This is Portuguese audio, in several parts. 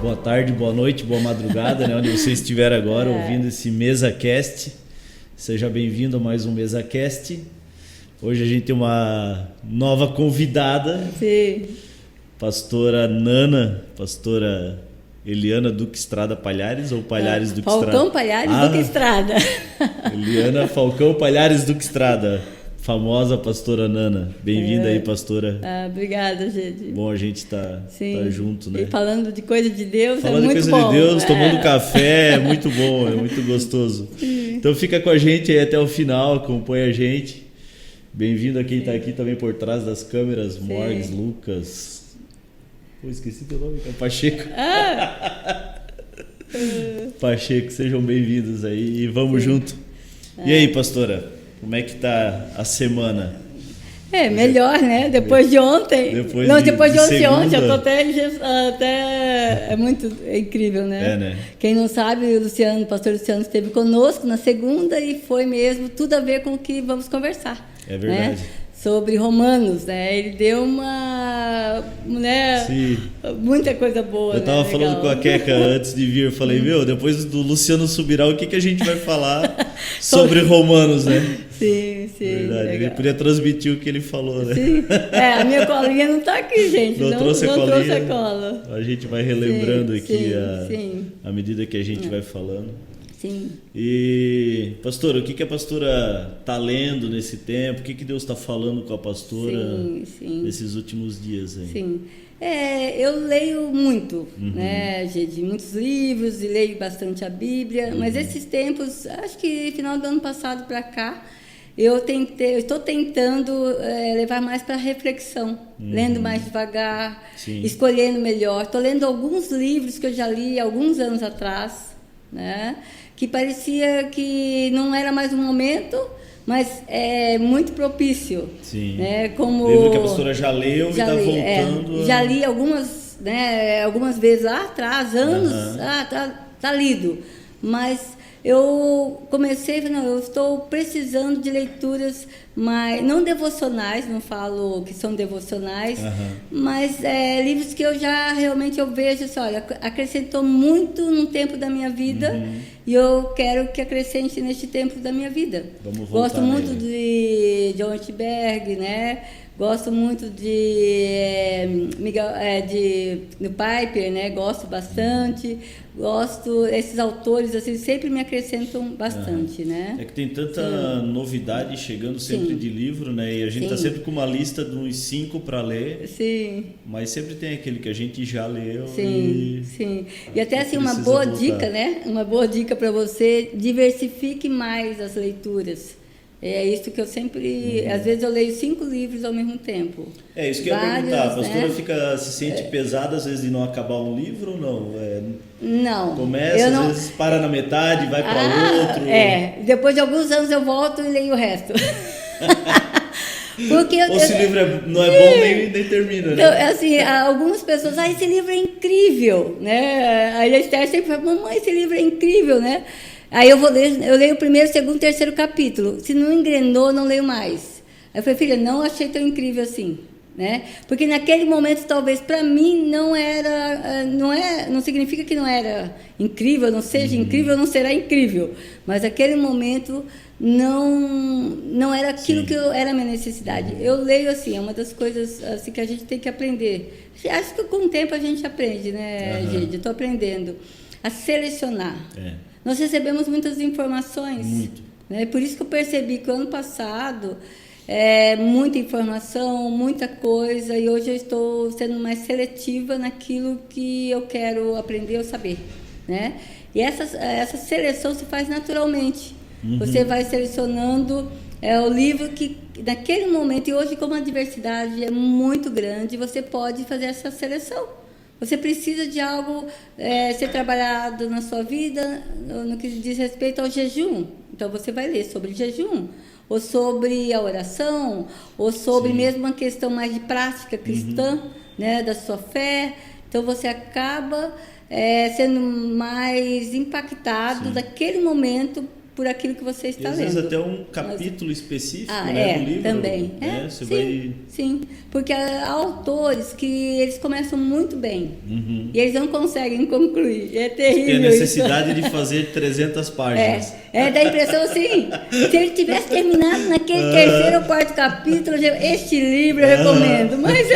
Boa tarde, boa noite, boa madrugada, né? Onde você estiver agora ouvindo esse MesaCast. Seja bem-vindo a mais um MesaCast. Hoje a gente tem uma nova convidada. Sim. Pastora Nana, pastora Eliana Duque Estrada Palhares ou Palhares Duque Estrada? Falcão Palhares Duque Estrada. Eliana Falcão Palhares Duque Estrada. Famosa pastora Nana. Bem-vinda aí, pastora. Obrigada, gente. Bom a gente tá junto, né? E falando de coisa de Deus, falando é muito bom. Falando de coisa de Deus, tomando café, é muito bom, é muito gostoso. Então fica com a gente aí até o final, acompanha a gente. Bem-vindo a quem está aqui também por trás das câmeras, Morgs, Lucas. Pô, esqueci teu nome, Pacheco. Pacheco, sejam bem-vindos aí e vamos junto. E aí, pastora? Como é que tá a semana? Melhor, né? Depois de ontem. Depois de ontem, eu tô até é incrível, né? Né? Quem não sabe, o pastor Luciano esteve conosco na segunda e foi mesmo tudo a ver com o que vamos conversar. É verdade. Né? Sobre Romanos, né? Ele deu uma, né? Sim. Muita coisa boa. Eu tava falando com a Queca antes de vir, eu falei, depois do Luciano Subirá, o que a gente vai falar sobre Romanos, né? Sim. Verdade. Ele podia transmitir o que ele falou, né? Sim. A minha colinha não tá aqui, gente. Não trouxe a colinha. Trouxe a cola. A gente vai relembrando aqui sim. à medida que a gente vai falando. Sim. E, pastora, o que a pastora está lendo nesse tempo? O que Deus está falando com a pastora nesses últimos dias aí? Sim. Eu leio muito, né, gente? Muitos livros e leio bastante a Bíblia, mas esses tempos, acho que final do ano passado para cá, eu estou tentando levar mais para reflexão, lendo mais devagar, escolhendo melhor. Estou lendo alguns livros que eu já li alguns anos atrás, né? Que parecia que não era mais um momento, mas é muito propício. Sim. Né? Como livro que a pastora já leu e está voltando. Já li algumas vezes lá atrás, anos, tá lido. Mas eu comecei, eu estou precisando de leituras mais, não devocionais, não falo que são devocionais, mas livros que eu já realmente vejo assim, olha, acrescentou muito no tempo da minha vida e eu quero que acrescente neste tempo da minha vida. Vamos voltar Gosto muito de John Ortberg, né? Gosto muito de Piper, né? Gosto bastante. Esses autores assim sempre me acrescentam bastante, né? É que tem tanta novidade chegando sempre de livro, né? E a gente tá sempre com uma lista de uns 5 para ler. Sim. Mas sempre tem aquele que a gente já leu. Sim. E até assim uma boa dica, né? Uma boa dica para você, diversifique mais as leituras. É isso que eu sempre... Às vezes eu leio 5 livros ao mesmo tempo. É isso que eu ia perguntar. A pastora se sente pesada às vezes de não acabar um livro ou não? Não. Começa, às vezes para na metade, vai para outro. Depois de alguns anos eu volto e leio o resto. Porque ou se o livro não é bom, nem termina, né? Então, assim, algumas pessoas, esse livro é incrível, né? Aí a Esther sempre fala, mamãe, esse livro é incrível, né? Aí eu leio o primeiro, segundo, terceiro capítulo. Se não engrenou, não leio mais. Aí eu falei, filha, não achei tão incrível assim, né? Porque naquele momento, talvez, para mim, não significa que não era incrível, não seja incrível, não será incrível. Mas aquele momento não era aquilo que era a minha necessidade. Eu leio assim, é uma das coisas assim, que a gente tem que aprender. Acho que com o tempo a gente aprende, né, gente? Eu estou aprendendo a selecionar. Nós recebemos muitas informações. Muito. Né? Por isso que eu percebi que o ano passado, muita informação, muita coisa, e hoje eu estou sendo mais seletiva naquilo que eu quero aprender ou saber. Né? E essa seleção se faz naturalmente. Você vai selecionando o livro que, naquele momento, e hoje, como a diversidade é muito grande, você pode fazer essa seleção. Você precisa de algo ser trabalhado na sua vida no que diz respeito ao jejum. Então, você vai ler sobre jejum, ou sobre a oração, ou sobre mesmo uma questão mais de prática cristã, né, da sua fé. Então, você acaba sendo mais impactado daquele momento por aquilo que você está lendo. lendo. Às vezes até um capítulo específico, do livro. Também. Sim, porque há autores que eles começam muito bem e eles não conseguem concluir. É terrível. Tem a necessidade de fazer 300 páginas. Dá a impressão assim, se ele tivesse terminado naquele terceiro ou quarto capítulo, este livro eu recomendo. Mas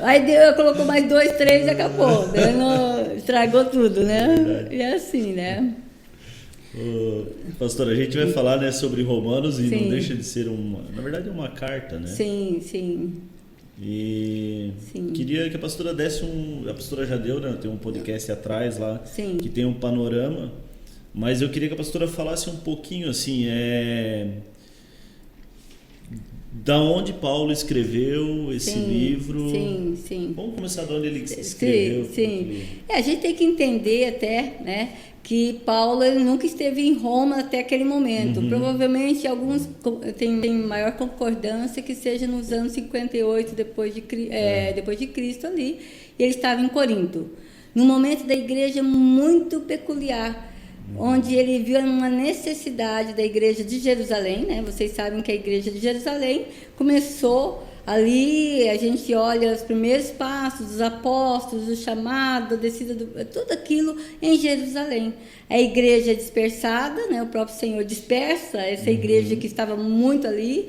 aí colocou mais 2, 3 e acabou. Estragou tudo, né? E é assim, né? Pastor, a gente vai falar, né, sobre Romanos e não deixa de ser na verdade, uma carta, né? Sim. E queria que a pastora desse a pastora já deu, né? Tem um podcast atrás lá que tem um panorama, mas eu queria que a pastora falasse um pouquinho assim, da onde Paulo escreveu esse livro. Sim. Vamos começar de onde ele escreveu. Sim. A gente tem que entender até, né, que Paulo ele nunca esteve em Roma até aquele momento. Provavelmente alguns têm maior concordância que seja nos anos 58 depois de Cristo ali. E ele estava em Corinto, num momento da igreja muito peculiar, onde ele viu uma necessidade da igreja de Jerusalém, né? Vocês sabem que a igreja de Jerusalém começou ali, a gente olha os primeiros passos dos apóstolos, o chamado, a descida, tudo aquilo em Jerusalém. A igreja dispersada, né? O próprio Senhor dispersa essa igreja que estava muito ali,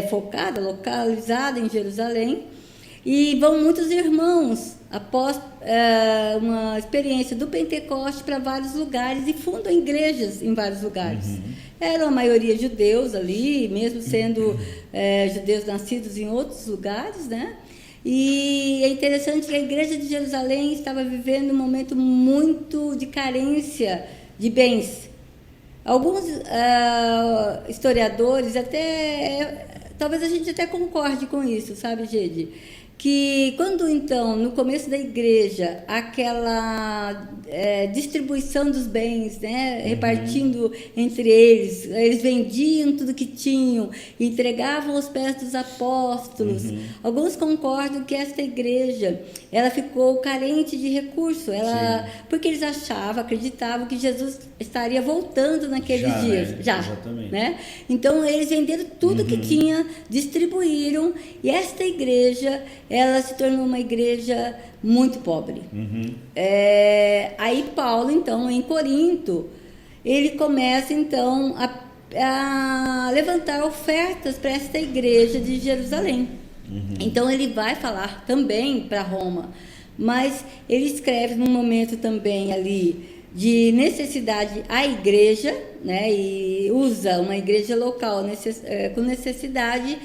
focada, localizada em Jerusalém. E vão muitos irmãos, após uma experiência do Pentecoste, para vários lugares e fundam igrejas em vários lugares. Eram a maioria judeus ali, mesmo sendo judeus nascidos em outros lugares, né? E é interessante que a igreja de Jerusalém estava vivendo um momento muito de carência de bens. Alguns historiadores, talvez a gente até concorde com isso, sabe, Gede? Que quando então, no começo da igreja, aquela distribuição dos bens, né, repartindo entre eles vendiam tudo que tinham, entregavam aos pés dos apóstolos. Alguns concordam que esta igreja, ela ficou carente de recurso, porque eles acreditavam que Jesus estaria voltando naqueles dias. Né? Já, exatamente. Né? Então, eles venderam tudo que tinha, distribuíram, e esta igreja, ela se tornou uma igreja muito pobre. Aí Paulo, então, em Corinto, ele começa, então, a levantar ofertas para esta igreja de Jerusalém. Então, ele vai falar também para Roma, mas ele escreve num momento também ali de necessidade à igreja, né, e usa uma igreja local com necessidade,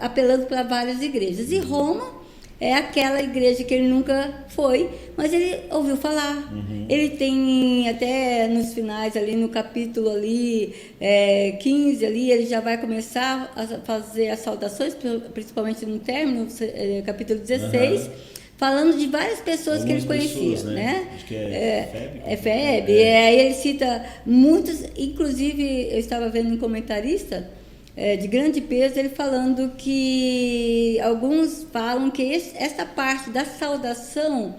apelando para várias igrejas. E Roma é aquela igreja que ele nunca foi, mas ele ouviu falar. Ele tem até nos finais ali, no capítulo ali 15 ali, ele já vai começar a fazer as saudações, principalmente no término, capítulo 16, falando de várias pessoas que ele conhecia, né? Acho que é Febe. Aí ele cita muitos, inclusive eu estava vendo um comentarista de grande peso, ele falando que alguns falam que essa parte da saudação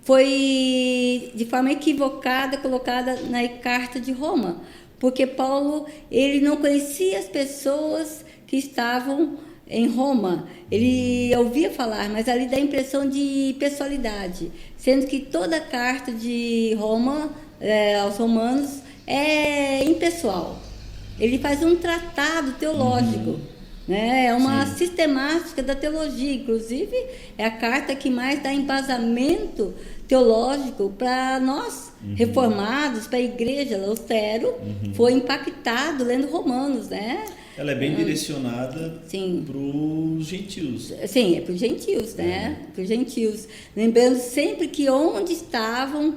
foi de forma equivocada colocada na carta de Roma, porque Paulo ele não conhecia as pessoas que estavam em Roma. Ele ouvia falar, mas ali dá a impressão de pessoalidade, sendo que toda a carta de Roma aos romanos é impessoal. Ele faz um tratado teológico, né? É uma sistemática da teologia, inclusive é a carta que mais dá embasamento teológico para nós, reformados, para a igreja. Lutero foi impactado lendo Romanos, né? Ela é bem direcionada para os gentios. Sim, é para os gentios, né? Para os gentios. Lembrando sempre que onde estavam,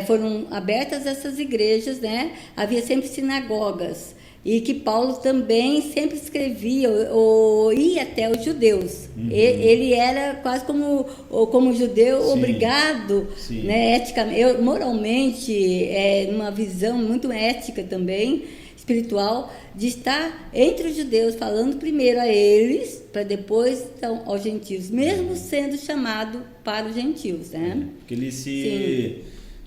foram abertas essas igrejas, né? Havia sempre sinagogas. E que Paulo também sempre escrevia ou ia até os judeus. Ele era quase como judeu, obrigado, né, eticamente, moralmente, numa visão muito ética também, espiritual, de estar entre os judeus, falando primeiro a eles, para depois então, aos gentios, mesmo sendo chamado para os gentios, né? Porque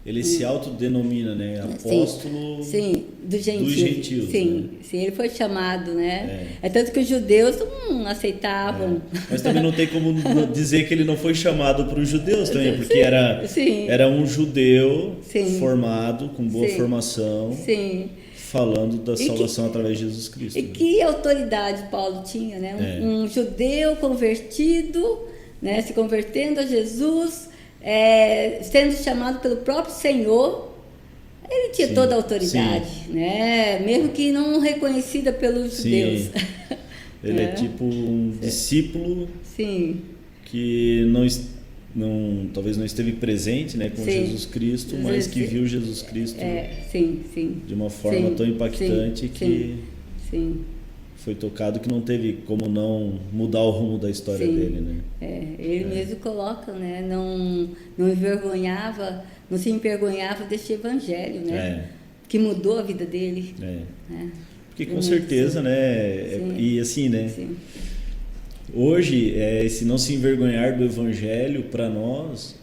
ele se autodenomina, né? Apóstolo dos gentios. Né? Sim, ele foi chamado, né? É tanto que os judeus não aceitavam. Mas também não tem como dizer que ele não foi chamado para os judeus também, porque era um judeu formado, com boa formação, falando da salvação através de Jesus Cristo. E que autoridade Paulo tinha, né? Um judeu convertido, né? Se convertendo a Jesus, sendo chamado pelo próprio Senhor, ele tinha toda a autoridade, né? Mesmo que não reconhecida pelos judeus. Ele é tipo um discípulo que talvez não esteve presente, né, com Jesus Cristo, mas que viu Jesus Cristo de uma forma tão impactante que foi tocado, que não teve como não mudar o rumo da história dele, né? Ele mesmo coloca, né? Não se envergonhava deste evangelho, né? Que mudou a vida dele. Porque com certeza, né? E assim, né? Hoje, esse não se envergonhar do evangelho, para nós,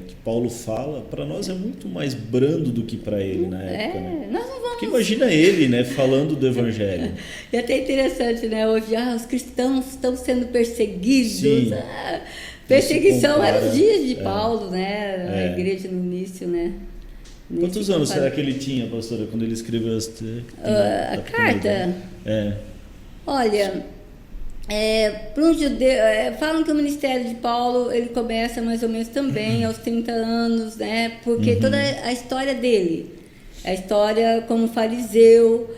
que Paulo fala, para nós é muito mais brando do que para ele na época, né? Nós não vamos... Porque imagina ele, né, falando do evangelho. E até interessante, né? Hoje, os cristãos estão sendo perseguidos. Perseguição era os dias de Paulo, né? A igreja no início, né? Quantos anos será que ele tinha, pastora, quando ele escreveu a carta? Olha, para um judeu, falam que o ministério de Paulo ele começa mais ou menos também aos 30 anos, né? Porque toda a história dele, a história como fariseu,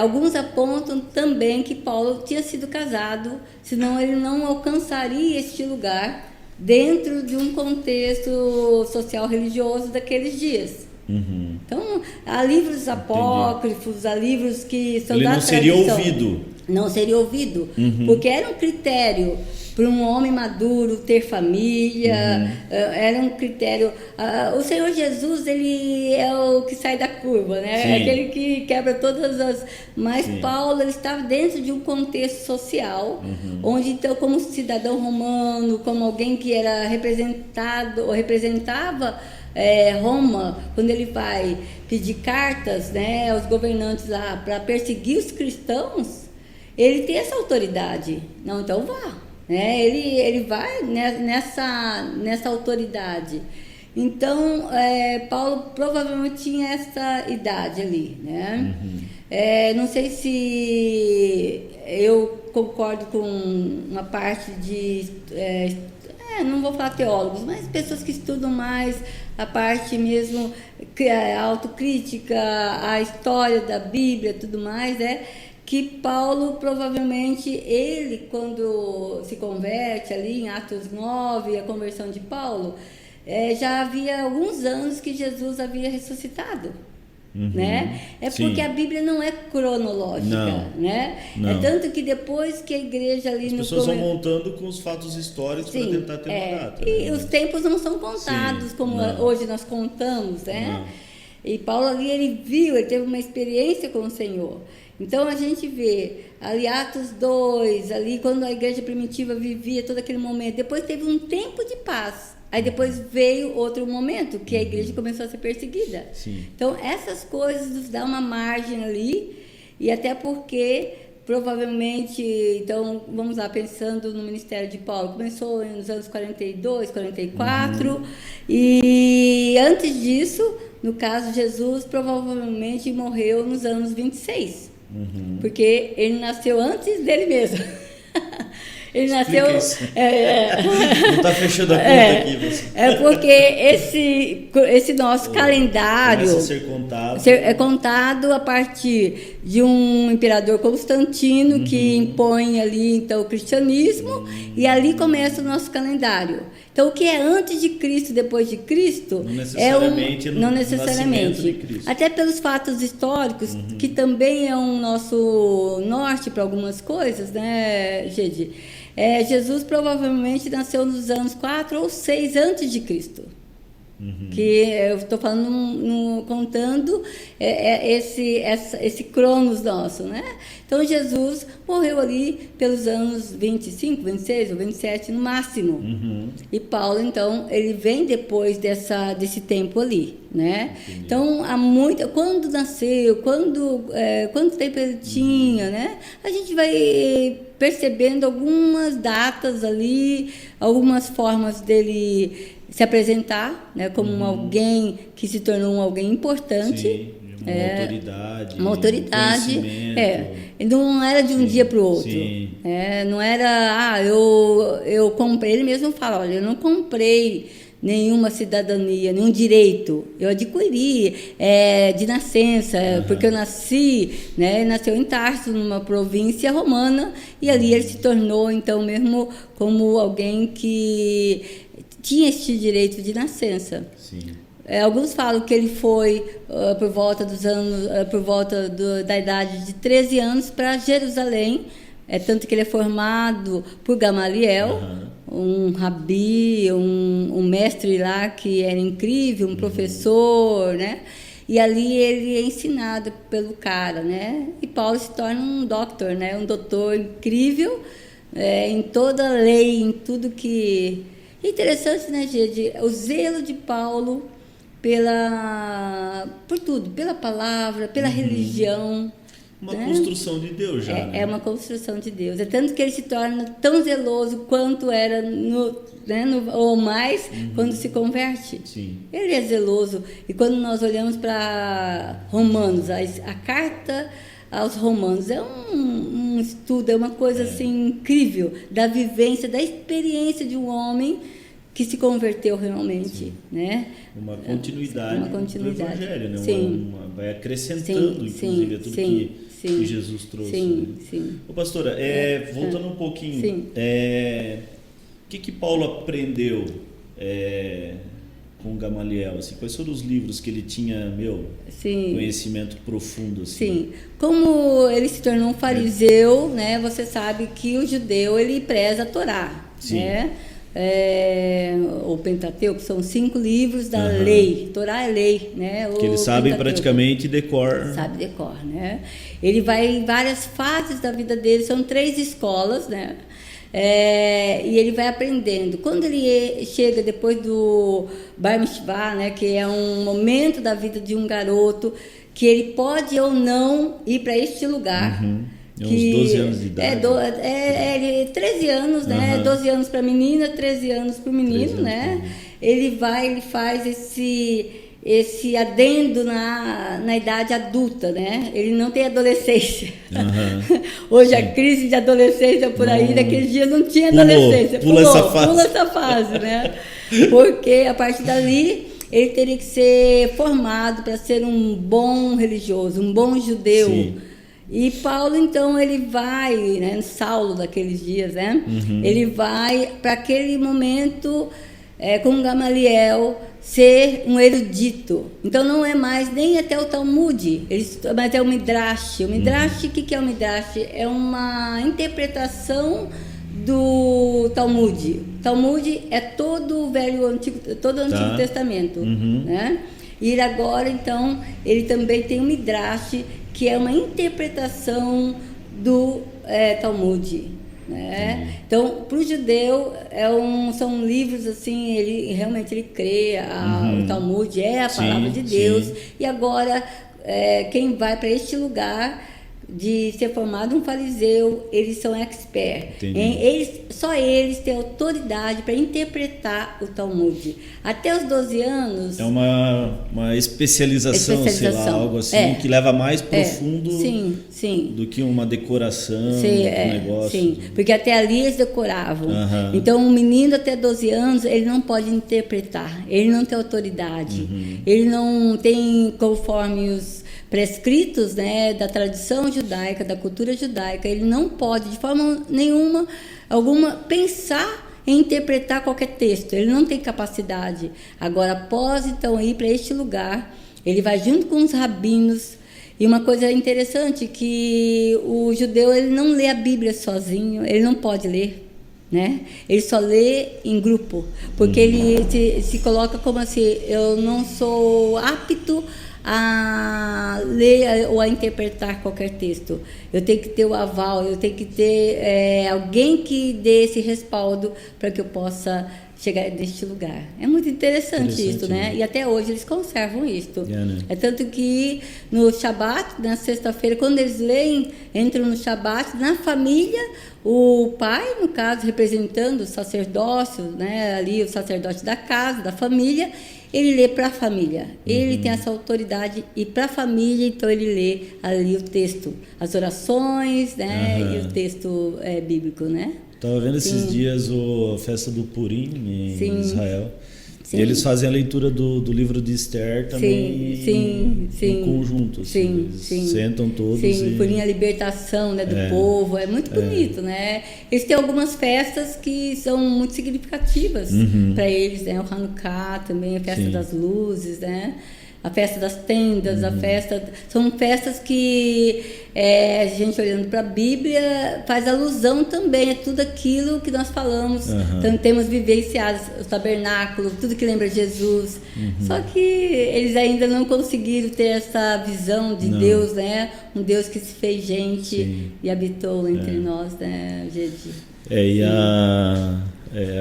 alguns apontam também que Paulo tinha sido casado, senão ele não alcançaria este lugar dentro de um contexto social religioso daqueles dias. Então, há livros apócrifos, há livros que são da tradição. Ele não seria ouvido. Não seria ouvido, porque era um critério para um homem maduro ter família, era um critério... o Senhor Jesus, ele é o que sai da curva, né? É aquele que quebra todas as... Mas Paulo, ele estava dentro de um contexto social, onde, então, como cidadão romano, como alguém que era representado, ou representava Roma, quando ele vai pedir cartas, né, aos governantes lá para perseguir os cristãos, ele tem essa autoridade. Não, então vá. Ele vai nessa autoridade. Então, Paulo provavelmente tinha essa idade ali, né? Não sei se eu concordo com uma parte de... não vou falar teólogos, mas pessoas que estudam mais a parte mesmo, a autocrítica, a história da Bíblia, tudo mais, que Paulo, provavelmente, ele, quando se converte ali em Atos 9, a conversão de Paulo, já havia alguns anos que Jesus havia ressuscitado. Né? Porque a Bíblia não é cronológica, né? É tanto que depois que a igreja ali... As pessoas vão montando com os fatos históricos para tentar ter uma data. E os tempos não são contados como hoje nós contamos, né? E Paulo ali, ele teve uma experiência com o Senhor. Então a gente vê ali Atos 2, ali quando a igreja primitiva vivia todo aquele momento. Depois teve um tempo de paz. Aí depois veio outro momento que a igreja começou a ser perseguida. Então essas coisas nos dão uma margem ali, e até porque provavelmente, então vamos lá, pensando no ministério de Paulo, começou nos anos 42, 44, e antes disso, no caso Jesus provavelmente morreu nos anos 26, porque ele nasceu antes dele mesmo. Ele nasceu... Não está fechando a conta aqui. Você. Porque esse nosso calendário começa a ser contado. É contado a partir de um imperador Constantino que impõe ali então o cristianismo, e ali começa o nosso calendário. Então, o que é antes de Cristo, depois de Cristo, não necessariamente. De Cristo. Até pelos fatos históricos, que também é um nosso norte para algumas coisas, né, Gede? Jesus provavelmente nasceu nos anos 4 ou 6 antes de Cristo. Que eu estou falando, contando esse cronos nosso, né? Então, Jesus morreu ali pelos anos 25, 26 ou 27 no máximo. E Paulo, então, ele vem depois desse tempo ali, né? Entendi. Então, quando nasceu, quanto tempo ele tinha, né? A gente vai percebendo algumas datas ali, algumas formas dele se apresentar, né, como alguém que se tornou alguém importante. Sim, autoridade. Uma autoridade. Não era de um dia para o outro. Não era, eu comprei. Ele mesmo fala, olha, eu não comprei nenhuma cidadania, nenhum direito. Eu adquiri de nascença, porque eu nasci, né, nasceu em Tarso, numa província romana, e ali ele se tornou, então, mesmo como alguém que tinha este direito de nascença. Sim. Alguns falam que ele foi por volta da idade de 13 anos para Jerusalém, tanto que ele é formado por Gamaliel, um rabi, um mestre lá que era incrível, um professor, né? E ali ele é ensinado pelo cara, né? E Paulo se torna um doutor, né? Um doutor incrível em toda a lei, em tudo que... Interessante, né, Gede? O zelo de Paulo por tudo, pela palavra, pela religião. Uma construção de Deus já, né? É uma construção de Deus. É tanto que ele se torna tão zeloso quanto era ou mais quando se converte. Sim. Ele é zeloso. E quando nós olhamos para Romanos, a carta aos Romanos é um estudo, é uma coisa assim incrível da vivência, da experiência de um homem que se converteu realmente, né? Uma continuidade do Evangelho, né? Sim. Vai acrescentando, inclusive, a tudo que Jesus trouxe. Sim. Ô, pastora, voltando um pouquinho, o que Paulo aprendeu com Gamaliel? Assim, quais foram os livros que ele tinha, conhecimento profundo? Assim? Sim. Como ele se tornou um fariseu, né? Você sabe que o judeu, ele preza a Torá, né? O Pentateuco, são 5 livros da lei. Torá é lei, né? Que eles sabem praticamente decor. Sabe decor, né? Ele vai em várias fases da vida dele, são 3 escolas, né? E ele vai aprendendo. Quando ele chega depois do Bar Mitzvah, né, que é um momento da vida de um garoto, que ele pode ou não ir para este lugar. Uns 12 anos de idade. 13 anos, né? 12 anos para a menina, 13 anos para o menino, né? Ele faz esse adendo na idade adulta, né? Ele não tem adolescência. Hoje a crise de adolescência por aí, naqueles dias não tinha adolescência. Pula essa fase, né? Porque a partir dali ele teria que ser formado para ser um bom religioso, um bom judeu. Sim. E Paulo, então, ele vai, né, Saulo daqueles dias, né? Ele vai para aquele momento com Gamaliel ser um erudito. Então não é mais nem até o Talmud, mas é o Midrash. O Midrash, o que é o Midrash? É uma interpretação do Talmud. Talmud é todo o Antigo Testamento, né? E agora, então, ele também tem o Midrash, que é uma interpretação do Talmud, né? Então, para o judeu, são livros assim, ele realmente crê, o Talmud é a palavra de Deus. E agora, quem vai para este lugar de ser formado um fariseu, eles são expert. Só eles têm autoridade para interpretar o Talmud. Até os 12 anos... É uma especialização, sei lá, algo assim, que leva mais profundo do que uma decoração do negócio. Sim, porque até ali eles decoravam. Então, um menino até 12 anos, ele não pode interpretar, ele não tem autoridade, ele não tem, conforme os prescritos, né, da tradição judaica, da cultura judaica, ele não pode de forma alguma pensar em interpretar qualquer texto, ele não tem capacidade. Agora, após então ir para este lugar, ele vai junto com os rabinos. E uma coisa interessante, que o judeu, ele não lê a Bíblia sozinho, ele não pode ler. né? Ele só lê em grupo, porque ele se coloca como assim, eu não sou apto a ler ou a interpretar qualquer texto. Eu tenho que ter o aval, eu tenho que ter alguém que dê esse respaldo para que eu possa chegar neste lugar. É muito interessante isso, né? E até hoje eles conservam isso. Né? É tanto que no Shabat, na sexta-feira, quando eles leem, entram no Shabat, na família, o pai, no caso, representando o sacerdócio, né? Ali o sacerdote da casa, da família, ele lê para a família. Ele tem essa autoridade e para a família, então ele lê ali o texto, as orações, né? E o texto bíblico, né? Estava vendo esses dias a festa do Purim em Israel. Sim. E eles fazem a leitura do livro de Esther também em conjunto. Assim, eles sentam todos. Sim, Purim é a libertação, né, do povo. É muito bonito, né? Eles têm algumas festas que são muito significativas para eles, né? O Hanukkah também, a festa das luzes, né? A festa das tendas, a festa... São festas que a gente, olhando para a Bíblia, faz alusão também a tudo aquilo que nós falamos. Então, temos vivenciado o tabernáculo, tudo que lembra Jesus. Só que eles ainda não conseguiram ter essa visão de Deus, né? Um Deus que se fez gente e habitou entre nós, né, Gedi?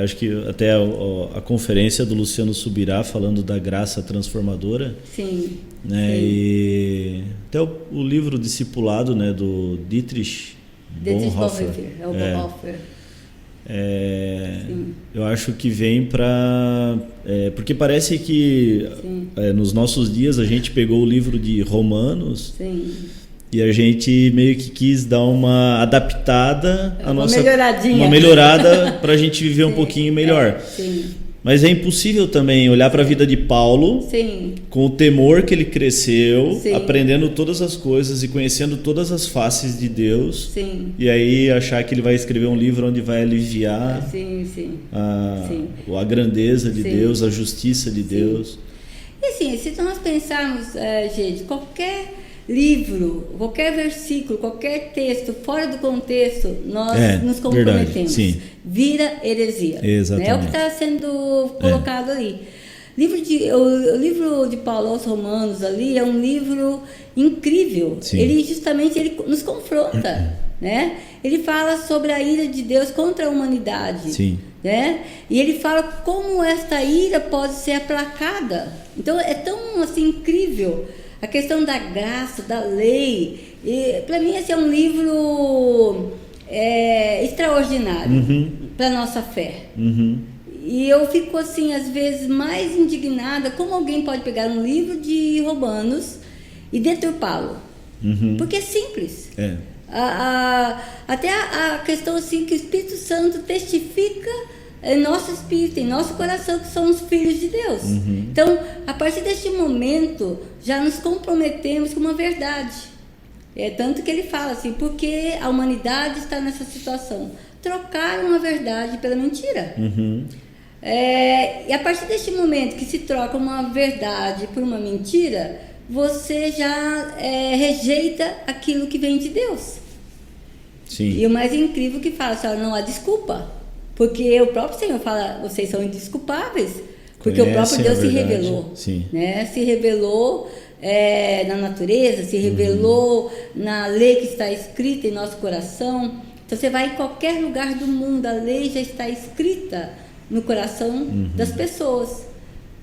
Acho que até a conferência do Luciano Subirá falando da graça transformadora, né? E até o livro Discipulado, né, do Dietrich Bonhoeffer, eu acho que vem para porque parece que nos nossos dias a gente pegou o livro de Romanos e a gente meio que quis dar uma adaptada, uma melhorada para a gente viver um pouquinho melhor. Mas é impossível também olhar para a vida de Paulo com o temor que ele cresceu, aprendendo todas as coisas e conhecendo todas as faces de Deus, e aí achar que ele vai escrever um livro onde vai aliviar a grandeza de Deus, a justiça de Deus. E assim, se nós pensarmos, gente, qualquer livro, qualquer versículo, qualquer texto fora do contexto, nós nos comprometemos. Vira heresia. Exatamente. É o que está sendo colocado ali. O livro de Paulo aos Romanos ali é um livro incrível. Ele justamente nos confronta, né? Ele fala sobre a ira de Deus contra a humanidade. Né? E ele fala como esta ira pode ser aplacada. Então é tão assim incrível a questão da graça, da lei. Para mim esse é um livro extraordinário para a nossa fé. E eu fico assim, às vezes, mais indignada como alguém pode pegar um livro de Romanos e deturpá-lo. Porque é simples. Até a questão assim que o Espírito Santo testifica em nosso espírito, em nosso coração, que somos filhos de Deus. Então, a partir deste momento, já nos comprometemos com uma verdade. Tanto que ele fala assim, porque a humanidade está nessa situação. Trocaram uma verdade pela mentira. E a partir deste momento que se troca uma verdade por uma mentira, você já rejeita aquilo que vem de Deus. E o mais incrível que fala, assim, não há desculpa. Porque o próprio Senhor fala, vocês são indesculpáveis, porque o próprio Deus se revelou, né? Se revelou na natureza, se revelou na lei que está escrita em nosso coração. Então você vai em qualquer lugar do mundo, a lei já está escrita no coração das pessoas.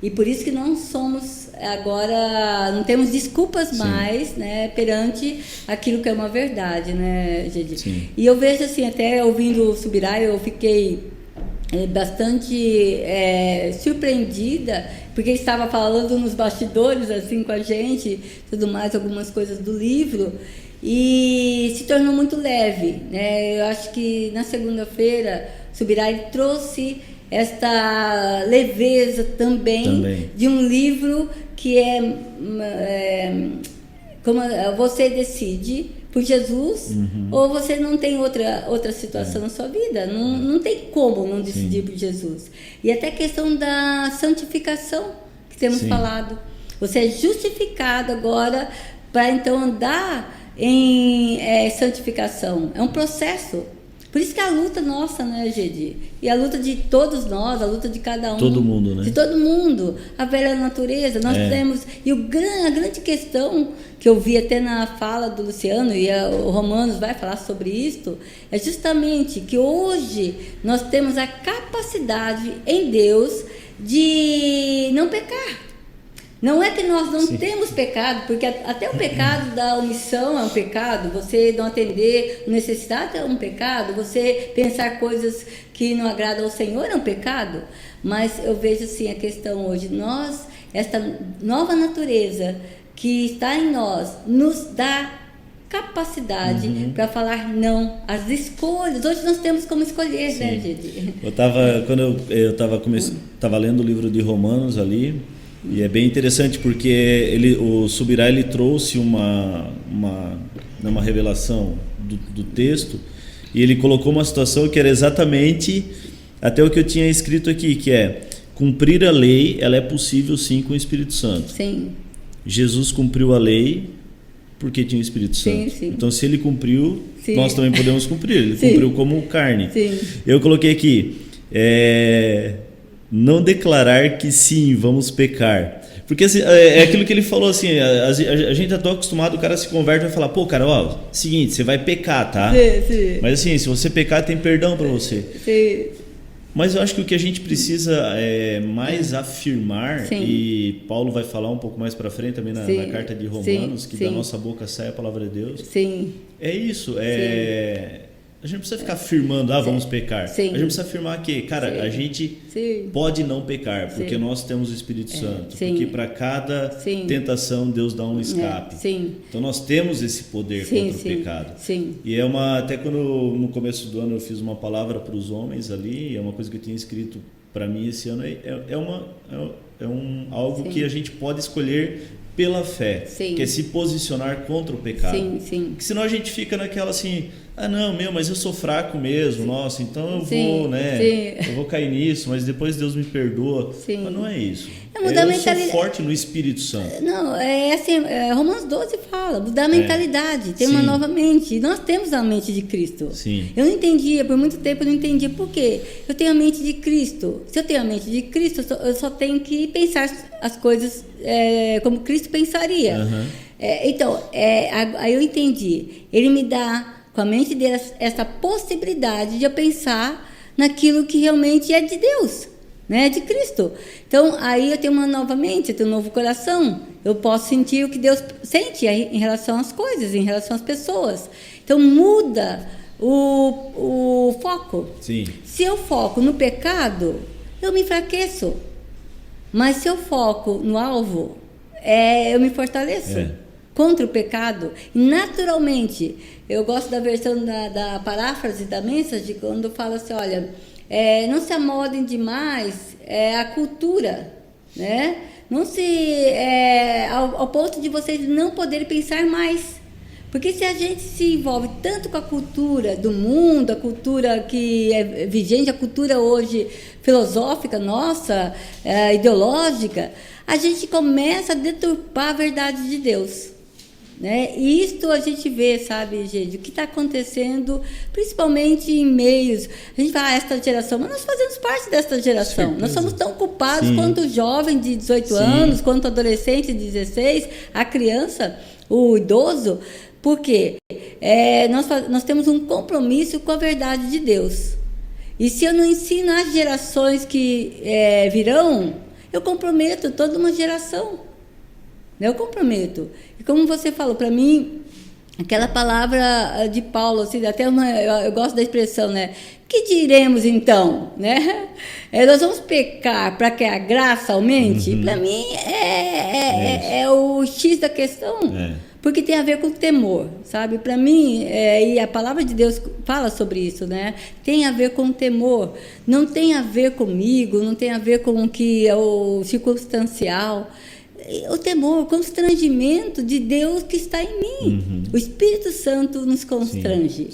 E por isso que não somos agora, não temos desculpas mais, né, perante aquilo que é uma verdade, né, Gedi? E eu vejo assim, até ouvindo o Subirá, eu fiquei bastante surpreendida, porque ele estava falando nos bastidores assim com a gente, tudo mais, algumas coisas do livro, e se tornou muito leve, né? Eu acho que na segunda-feira Subirá ele trouxe esta leveza também de um livro que como você decide por Jesus, ou você não tem outra situação na sua vida, não tem como não decidir por Jesus. E até a questão da santificação que temos falado, você é justificado agora para então andar em santificação, é um processo. Por isso que a luta nossa, né, Gedi? E a luta de todos nós, a luta de cada um. Todo mundo, né? De todo mundo. A velha natureza, nós temos... E a grande questão que eu vi até na fala do Luciano, e o Romanos vai falar sobre isso, é justamente que hoje nós temos a capacidade em Deus de não pecar. Não é que nós não temos pecado, porque até o pecado da omissão é um pecado, você não atender necessidade é um pecado, você pensar coisas que não agradam ao Senhor é um pecado, mas eu vejo assim a questão hoje, esta nova natureza que está em nós, nos dá capacidade para falar não às escolhas. Hoje nós temos como escolher, né, gente? Quando eu estava lendo o livro de Romanos ali, e é bem interessante porque o Subirá ele trouxe uma revelação do texto, e ele colocou uma situação que era exatamente até o que eu tinha escrito aqui, que é cumprir a lei, ela é possível sim com o Espírito Santo. Sim. Jesus cumpriu a lei porque tinha o Espírito Santo. Sim. Então se ele cumpriu, nós também podemos cumprir. Ele Sim. cumpriu como carne. Sim. Eu coloquei aqui, não declarar que sim, vamos pecar. Porque assim, é aquilo que ele falou assim, a gente tá tão acostumado, o cara se converte e vai falar, pô, cara, seguinte, você vai pecar, tá? Sim. Mas assim, se você pecar, tem perdão para você. Sim. Mas eu acho que o que a gente precisa mais afirmar, Sim. e Paulo vai falar um pouco mais para frente também na carta de Romanos, que da nossa boca sai a palavra de Deus. Sim. É isso, a gente não precisa ficar afirmando, vamos pecar. Sim. A gente precisa afirmar que, cara, a gente pode não pecar, porque nós temos o Espírito Santo. Porque para cada tentação, Deus dá um escape. Então nós temos esse poder contra o pecado. Sim. E até quando no começo do ano eu fiz uma palavra para os homens ali, é uma coisa que eu tinha escrito para mim esse ano, algo que a gente pode escolher pela fé, que é se posicionar contra o pecado. Porque senão a gente fica naquela assim, mas eu sou fraco mesmo, nossa, então eu vou, eu vou cair nisso, mas depois Deus me perdoa. Mas não é isso. Eu sou forte no Espírito Santo. Não, é assim, Romanos 12 fala, mudar a mentalidade, ter uma nova mente. Nós temos a mente de Cristo. Sim. Eu não entendia, por muito tempo eu não entendia por quê. Eu tenho a mente de Cristo. Se eu tenho a mente de Cristo, eu só tenho que pensar as coisas como Cristo pensaria. Então, aí eu entendi. Ele me dá, com a mente dele, essa possibilidade de eu pensar naquilo que realmente é de Deus, né, de Cristo. Então, aí eu tenho uma nova mente, eu tenho um novo coração. Eu posso sentir o que Deus sente em relação às coisas, em relação às pessoas. Então, muda o foco. Sim. Se eu foco no pecado, eu me enfraqueço. Mas se eu foco no alvo, eu me fortaleço contra o pecado. E naturalmente, eu gosto da versão da paráfrase da Message, quando fala assim, olha, não se amodem demais a cultura, né? Não se ao ponto de vocês não poderem pensar mais. Porque se a gente se envolve tanto com a cultura do mundo, a cultura que é vigente, a cultura hoje filosófica nossa, ideológica, a gente começa a deturpar a verdade de Deus. Né? E isto a gente vê, sabe, gente, o que está acontecendo, principalmente em meios. A gente fala, esta geração, mas nós fazemos parte desta geração. Nós somos tão culpados quanto o jovem de 18 anos, quanto o adolescente de 16, a criança, o idoso, porque nós temos um compromisso com a verdade de Deus. E se eu não ensino as gerações que virão, eu comprometo toda uma geração. Eu comprometo. E como você falou, para mim, aquela palavra de Paulo, assim, até eu gosto da expressão, né? Que diremos então, né? Nós vamos pecar para que a graça aumente? Para mim é o X da questão. Porque tem a ver com temor, sabe? Para mim, e a palavra de Deus fala sobre isso, né? Tem a ver com temor. Não tem a ver comigo, não tem a ver com o que é o circunstancial. O temor, o constrangimento de Deus que está em mim. O Espírito Santo nos constrange.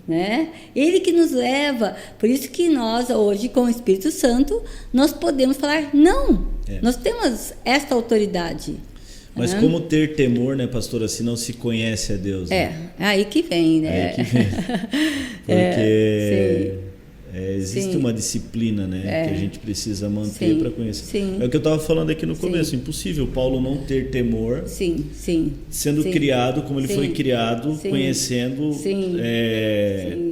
Né? Ele que nos leva. Por isso que nós, hoje, com o Espírito Santo, nós podemos falar não. Nós temos esta autoridade. Mas como ter temor, né, pastora, se não se conhece a Deus? Né? Aí que vem, né? Aí que vem. Porque existe uma disciplina, né, que a gente precisa manter para conhecer. Sim. É o que eu estava falando aqui no começo. Impossível Paulo não ter temor, sendo criado como ele foi criado, conhecendo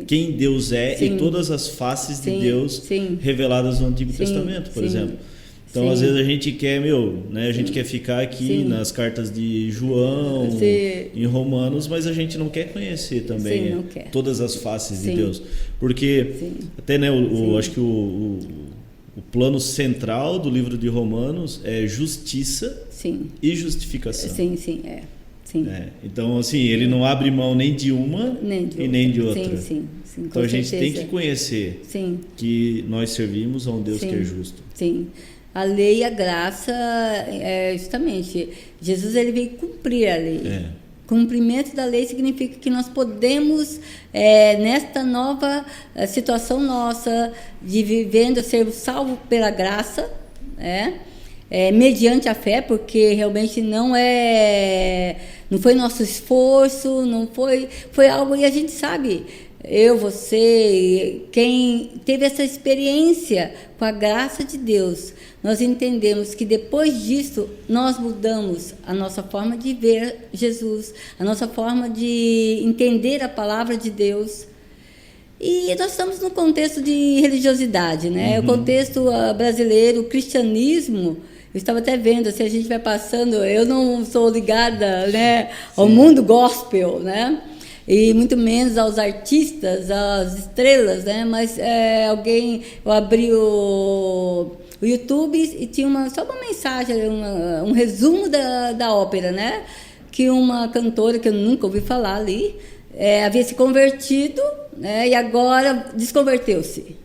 quem Deus é e todas as faces de Deus reveladas no Antigo Testamento, por exemplo. Então, às vezes a gente quer, né, a gente quer ficar aqui nas cartas de João, em Romanos, mas a gente não quer conhecer também todas as faces de Deus. Porque até, né, acho que o plano central do livro de Romanos é justiça e justificação. Então, assim, ele não abre mão nem de uma e nem de outra. Então, a gente tem que conhecer que nós servimos a um Deus que é justo. A lei e a graça, justamente, Jesus ele veio cumprir a lei. Cumprimento da lei significa que nós podemos, nesta nova situação nossa, de vivendo, ser salvo pela graça, mediante a fé, porque realmente não foi nosso esforço, foi algo, e a gente sabe, eu, você, quem teve essa experiência com a graça de Deus, nós entendemos que depois disso nós mudamos a nossa forma de ver Jesus, a nossa forma de entender a palavra de Deus. E nós estamos num contexto de religiosidade, né? O contexto brasileiro, o cristianismo. Eu estava até vendo, assim, a gente vai passando, eu não sou ligada, né, ao mundo gospel, né? E muito menos aos artistas, às estrelas, né? Mas eu abri o YouTube e tinha só uma mensagem, um resumo da ópera, né? Que uma cantora que eu nunca ouvi falar ali havia se convertido, né? E agora desconverteu-se.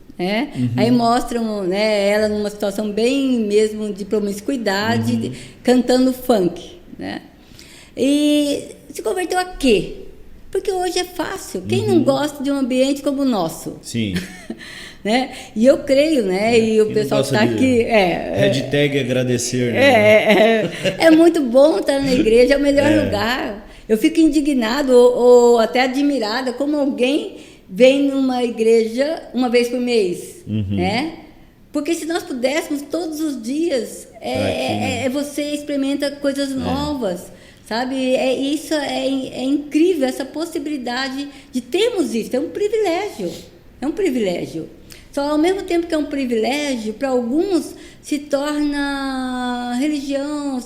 Aí mostram, né, ela numa situação bem mesmo de promiscuidade, cantando funk, né? E se converteu a quê? Porque hoje é fácil. Quem não gosta de um ambiente como o nosso? Sim. Né? E eu creio, né? E o pessoal está aqui. Hashtag agradecer. Né? É muito bom estar na igreja, é o melhor lugar. Eu fico indignado ou até admirada como alguém vem numa igreja uma vez por mês. Né? Porque se nós pudéssemos todos os dias, você experimenta coisas novas. Sabe, isso é incrível, essa possibilidade de termos isso, é um privilégio. Só ao mesmo tempo que é um privilégio, para alguns se torna religião,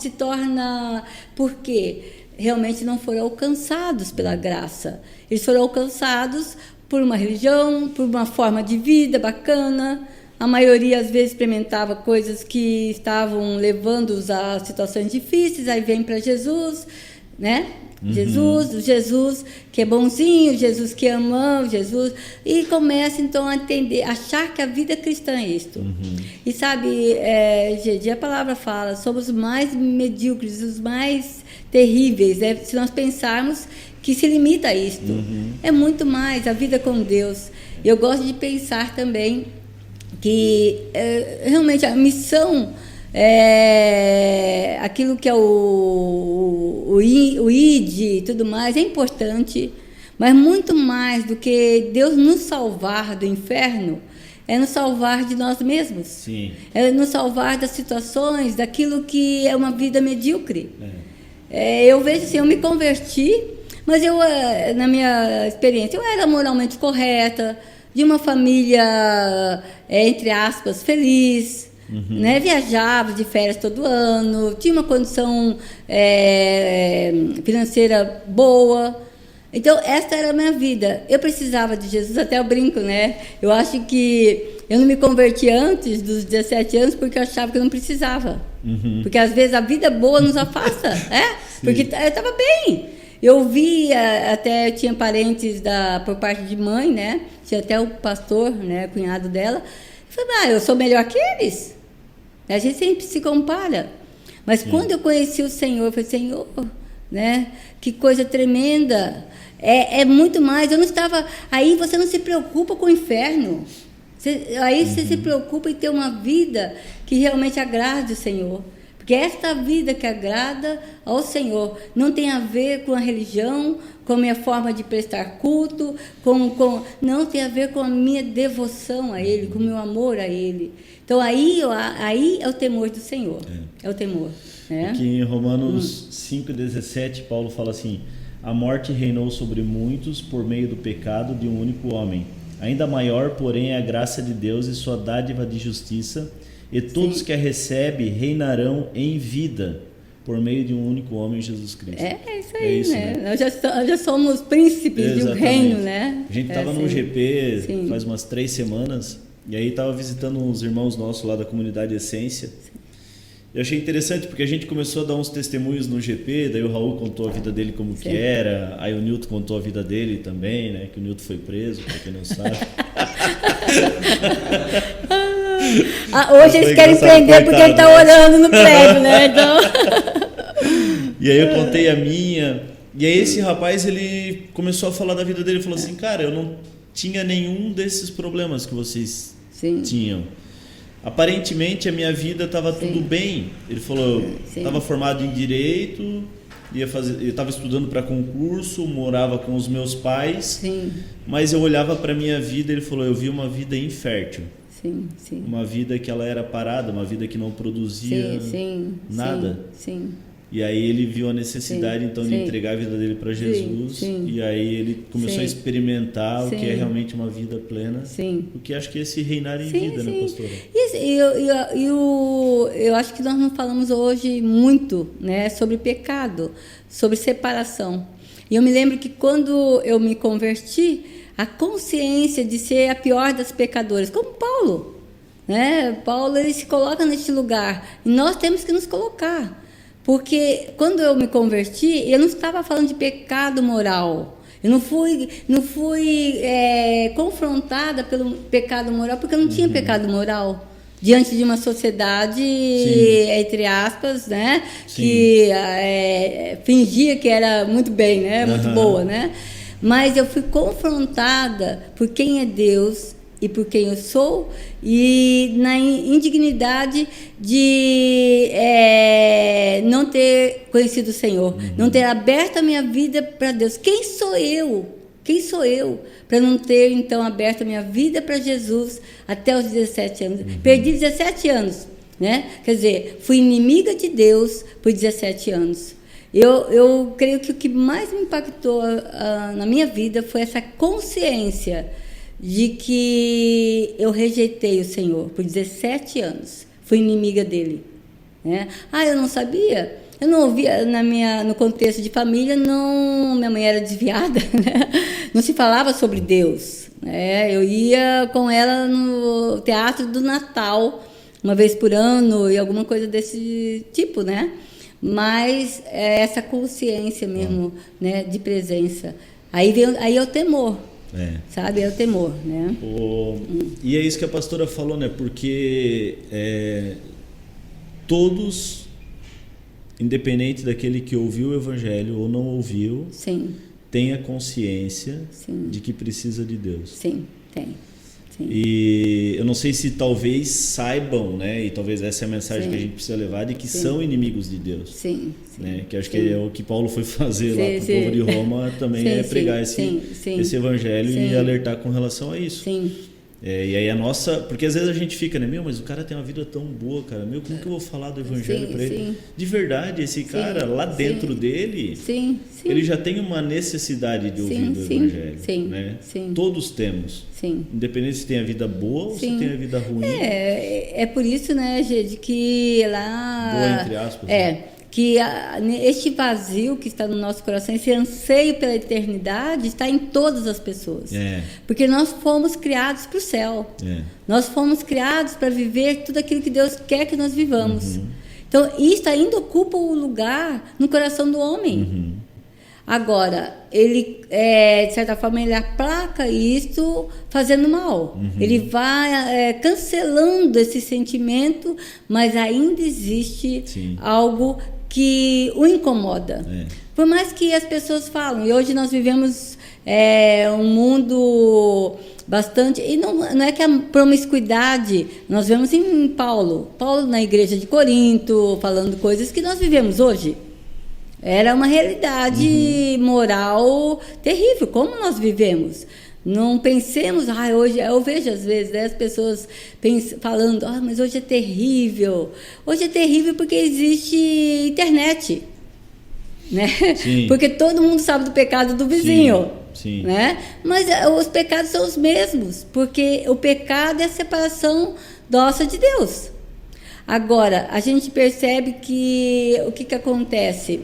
porque realmente não foram alcançados pela graça. Eles foram alcançados por uma religião, por uma forma de vida bacana. A maioria, às vezes, experimentava coisas que estavam levando-os a situações difíceis, aí vem para Jesus, né? Jesus que é bonzinho, Jesus que ama, Jesus... E começa, então, a entender, achar que a vida cristã é isto. E, sabe, Gedi, a palavra fala, somos os mais medíocres, os mais terríveis, se nós pensarmos que se limita a isto. É muito mais a vida com Deus. Eu gosto de pensar também que realmente a missão, aquilo que é o ID e tudo mais, é importante, mas muito mais do que Deus nos salvar do inferno, é nos salvar de nós mesmos. Sim. É nos salvar das situações, daquilo que é uma vida medíocre. Eu vejo assim, eu me converti, mas eu, na minha experiência, eu era moralmente correta, de uma família, entre aspas, feliz, né? Viajava de férias todo ano, tinha uma condição financeira boa. Então, esta era a minha vida. Eu precisava de Jesus, até eu brinco, né? Eu acho que eu não me converti antes dos 17 anos porque eu achava que eu não precisava. Porque, às vezes, a vida boa nos afasta, Porque eu estava bem. Eu via, até eu tinha parentes por parte de mãe, né? Tinha até o pastor, né? Cunhado dela. Eu falei, eu sou melhor que eles. A gente sempre se compara. Mas quando eu conheci o Senhor, eu falei, Senhor, né? Que coisa tremenda. É muito mais. Eu não estava... Aí você não se preocupa com o inferno. Você se preocupa em ter uma vida que realmente agrade o Senhor. Porque esta vida que agrada ao Senhor não tem a ver com a religião, com a minha forma de prestar culto, não tem a ver com a minha devoção a Ele, com o meu amor a Ele. Então aí é o temor do Senhor, é o temor. Né? Aqui em Romanos 5,17, Paulo fala assim: a morte reinou sobre muitos por meio do pecado de um único homem. Ainda maior, porém, é a graça de Deus e sua dádiva de justiça, e todos que a recebem reinarão em vida por meio de um único homem, Jesus Cristo. É isso aí, né? Nós já somos príncipes de um reino, né? A gente estava no GP faz umas 3 semanas, e aí estava visitando uns irmãos nossos lá da comunidade Essência. Eu achei interessante porque a gente começou a dar uns testemunhos no GP, daí o Raul contou a vida dele como que era, aí o Nilton contou a vida dele também, né? Que o Nilton foi preso, para quem não sabe. Hoje eles querem prender porque ele está orando no prédio, né? Então... E aí eu contei a minha, e aí esse rapaz, ele começou a falar da vida dele, falou assim: cara, eu não tinha nenhum desses problemas que vocês tinham. Aparentemente a minha vida estava tudo bem. Ele falou: eu estava formado em Direito, eu estava estudando para concurso, morava com os meus pais, mas eu olhava para a minha vida, ele falou: eu vi uma vida infértil. Uma vida que ela era parada, uma vida que não produzia nada. E aí ele viu a necessidade então de entregar a vida dele para Jesus, e aí ele começou a experimentar o que é realmente uma vida plena, o que acho que é esse reinar em vida, né, pastora? Eu acho que nós não falamos hoje muito, né, sobre pecado, sobre separação. E eu me lembro que quando eu me converti, a consciência de ser a pior das pecadoras, como Paulo, né? Paulo, ele se coloca neste lugar, e nós temos que nos colocar. Porque quando eu me converti, eu não estava falando de pecado moral. Eu não fui confrontada pelo pecado moral, porque eu não tinha pecado moral diante de uma sociedade, entre aspas, né, que fingia que era muito bem, né, muito boa, né? Mas eu fui confrontada por quem é Deus e por quem eu sou, e na indignidade de não ter conhecido o Senhor, não ter aberto a minha vida para Deus. Quem sou eu? Quem sou eu para não ter, então, aberto a minha vida para Jesus até os 17 anos? Perdi 17 anos, né? Quer dizer, fui inimiga de Deus por 17 anos. Eu creio que o que mais me impactou na minha vida foi essa consciência de que eu rejeitei o Senhor por 17 anos. Fui inimiga dele, né? Eu não sabia. Eu não ouvia no contexto de família, minha mãe era desviada, né? Não se falava sobre Deus, né? Eu ia com ela no teatro do Natal, uma vez por ano, e alguma coisa desse tipo, né? Mas essa consciência mesmo, né, de presença. Aí é o temor. Sabe, é o temor, né? E é isso que a pastora falou, né? Porque todos, independente daquele que ouviu o evangelho ou não ouviu, tem a consciência de que precisa de Deus. Sim, tem. E eu não sei se talvez saibam, né? E talvez essa é a mensagem que a gente precisa levar, de que são inimigos de Deus. Né? Que acho que é o que Paulo foi fazer lá para o povo de Roma, também pregar esse evangelho e alertar com relação a isso. E aí porque às vezes a gente fica, né? Mas o cara tem uma vida tão boa, cara. Como que eu vou falar do evangelho para ele? De verdade, esse cara lá dentro dele, ele já tem uma necessidade de ouvir do evangelho, né? Todos temos. Independente se tem a vida boa ou se tem a vida ruim. É por isso, né, gente, que lá... Boa, entre aspas. Que este vazio que está no nosso coração, esse anseio pela eternidade, está em todas as pessoas. Porque nós fomos criados para o céu. Nós fomos criados para viver tudo aquilo que Deus quer que nós vivamos. Então, isso ainda ocupa o lugar no coração do homem. Agora, ele, de certa forma, ele aplaca isso fazendo mal. Ele vai cancelando esse sentimento, mas ainda existe algo que o incomoda. Por mais que as pessoas falam, e hoje nós vivemos um mundo bastante. E não é que a promiscuidade, nós vemos em Paulo na igreja de Corinto, falando coisas que nós vivemos hoje. Era uma realidade moral terrível, como nós vivemos. Não pensemos, hoje, eu vejo às vezes, né, as pessoas falando, mas hoje é terrível. Hoje é terrível porque existe internet, né? Porque todo mundo sabe do pecado do vizinho. Sim. Né? Mas os pecados são os mesmos, porque o pecado é a separação nossa de Deus. Agora, a gente percebe que o que acontece?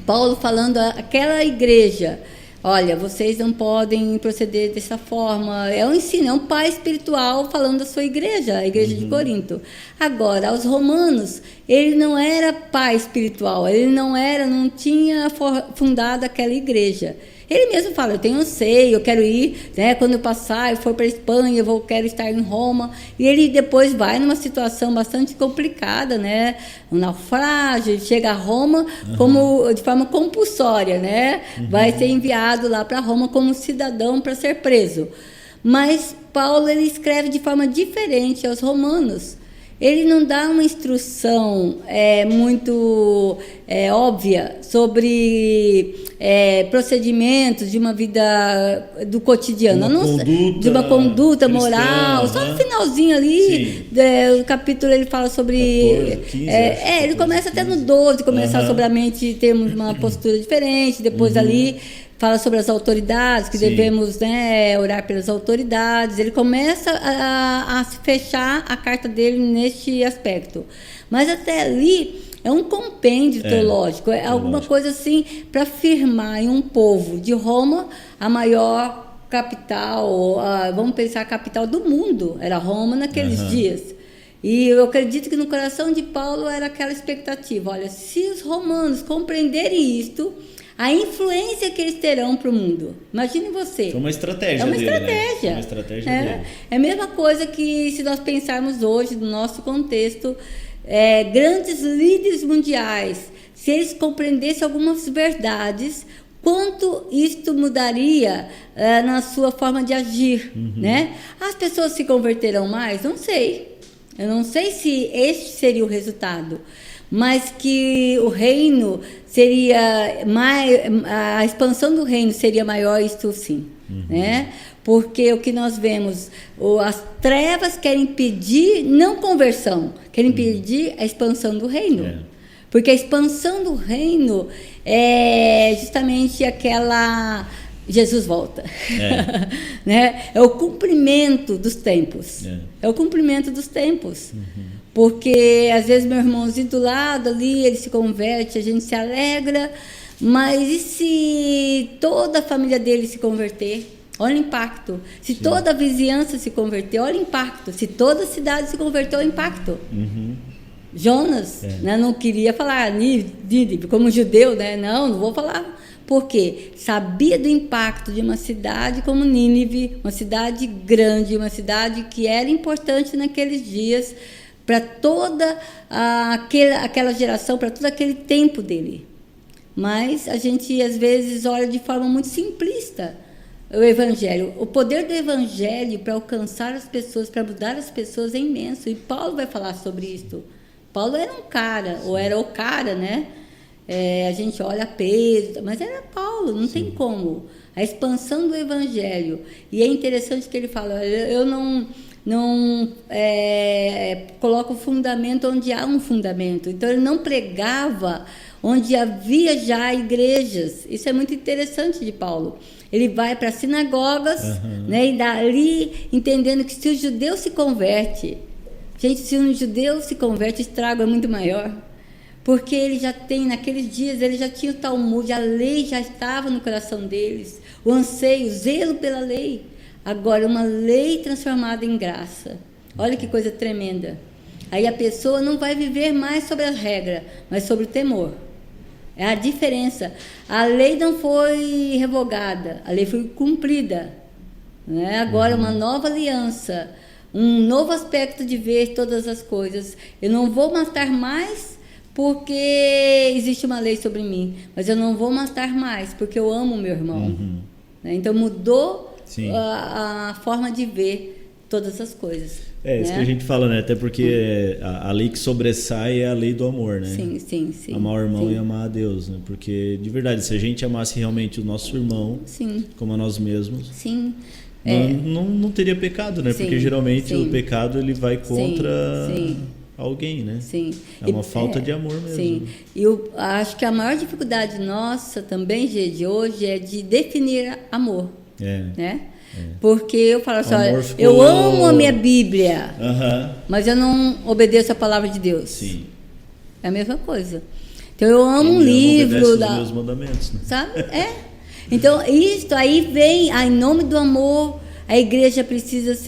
Paulo falando àquela igreja, olha, vocês não podem proceder dessa forma. É um ensino, é um pai espiritual falando da sua igreja, a igreja de Corinto. Agora, aos romanos, ele não era pai espiritual, ele não tinha fundado aquela igreja. Ele mesmo fala, eu tenho anseio, eu quero ir, né, quando eu passar, eu for para a Espanha, quero estar em Roma. E ele depois vai numa situação bastante complicada, né, um naufrágio, ele chega a Roma de forma compulsória, né, vai ser enviado lá para Roma como cidadão para ser preso. Mas Paulo, ele escreve de forma diferente aos romanos. Ele não dá uma instrução muito óbvia sobre procedimentos de uma vida do cotidiano, de uma conduta moral. Cristã, só no finalzinho ali do capítulo ele fala sobre 14, 15, ele começa 15. Até no 12, começar sobre a mente termos uma postura diferente, depois ali fala sobre as autoridades, que devemos, né, orar pelas autoridades. Ele começa a fechar a carta dele neste aspecto. Mas até ali é um compêndio teológico, alguma coisa assim para afirmar em um povo de Roma, a maior capital, vamos pensar a capital do mundo, era Roma naqueles dias. E eu acredito que no coração de Paulo era aquela expectativa, olha, se os romanos compreenderem isto, a influência que eles terão para o mundo. Imagine você. É uma estratégia dele, estratégia. Né? É uma estratégia dele. É a mesma coisa que se nós pensarmos hoje, no nosso contexto, grandes líderes mundiais, se eles compreendessem algumas verdades, quanto isto mudaria na sua forma de agir, né? As pessoas se converterão mais? Não sei. Eu não sei se este seria o resultado. Mas que o reino seria a expansão do reino seria maior, isto sim, né? Porque o que nós vemos, as trevas querem impedir, não conversão, querem impedir a expansão do reino. Porque a expansão do reino é justamente aquela... Jesus volta. Né? É o cumprimento dos tempos. É o cumprimento dos tempos. Porque às vezes meu irmãozinho do lado ali, ele se converte, a gente se alegra, mas e se toda a família dele se converter? Olha o impacto. Se toda a vizinhança se converter, olha o impacto. Se toda a cidade se converter, olha o impacto. Jonas, né, não queria falar Nínive como judeu, né? Não vou falar. Porque sabia do impacto de uma cidade como Nínive, uma cidade grande, uma cidade que era importante naqueles dias, para toda aquela geração, para todo aquele tempo dele. Mas a gente, às vezes, olha de forma muito simplista o Evangelho. O poder do Evangelho para alcançar as pessoas, para mudar as pessoas é imenso. E Paulo vai falar sobre isso. Paulo era um cara, ou era o cara, né? A gente olha Pedro, mas era Paulo, não tem como. A expansão do Evangelho. E é interessante que ele fala, eu não coloca o fundamento onde há um fundamento. Então, ele não pregava onde havia já igrejas. Isso é muito interessante de Paulo. Ele vai para sinagogas, né, e dali entendendo que se o judeu se converte, gente, se um judeu se converte, o estrago é muito maior. Porque ele já tem, naqueles dias, ele já tinha o Talmud, a lei já estava no coração deles, o anseio, o zelo pela lei. Agora, uma lei transformada em graça. Olha que coisa tremenda. Aí a pessoa não vai viver mais sobre a regra, mas sobre o temor. É a diferença. A lei não foi revogada, a lei foi cumprida. Né? Agora, uma nova aliança, um novo aspecto de ver todas as coisas. Eu não vou matar mais porque existe uma lei sobre mim, mas eu não vou matar mais porque eu amo o meu irmão. Né? Então, mudou a forma de ver todas as coisas. É isso, né? Que a gente fala, né? Até porque a lei que sobressai é a lei do amor, né? Sim. Amar o irmão e amar a Deus, né? Porque, de verdade, se a gente amasse realmente o nosso irmão, como a nós mesmos, não teria pecado, né? Porque geralmente o pecado ele vai contra alguém, né? É uma falta de amor mesmo. E eu acho que a maior dificuldade nossa também, de hoje, é de definir amor, né? Porque eu falo assim, olha, eu amo a minha Bíblia, mas eu não obedeço a palavra de Deus. É a mesma coisa. Então eu amo um livro os meus mandamentos, né? Sabe? Então isso aí vem, em nome do amor, a igreja precisa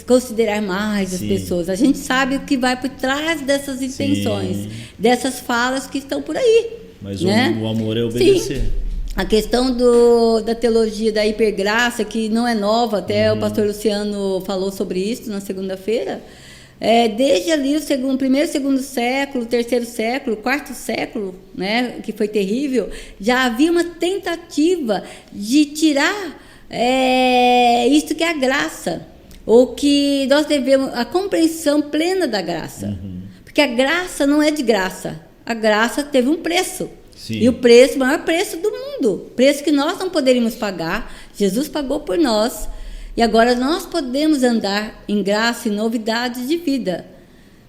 considerar mais as pessoas. A gente sabe o que vai por trás dessas intenções, dessas falas que estão por aí. Mas né? o amor é obedecer. A questão da teologia da hipergraça, que não é nova, até o pastor Luciano falou sobre isso na segunda-feira, desde ali o primeiro, segundo século, terceiro século, quarto século, né, que foi terrível, já havia uma tentativa de tirar isto que é a graça, ou que nós devemos, a compreensão plena da graça, porque a graça não é de graça, a graça teve um preço. E o maior preço do mundo, preço que nós não poderíamos pagar, Jesus pagou por nós, e agora nós podemos andar em graça e novidades de vida.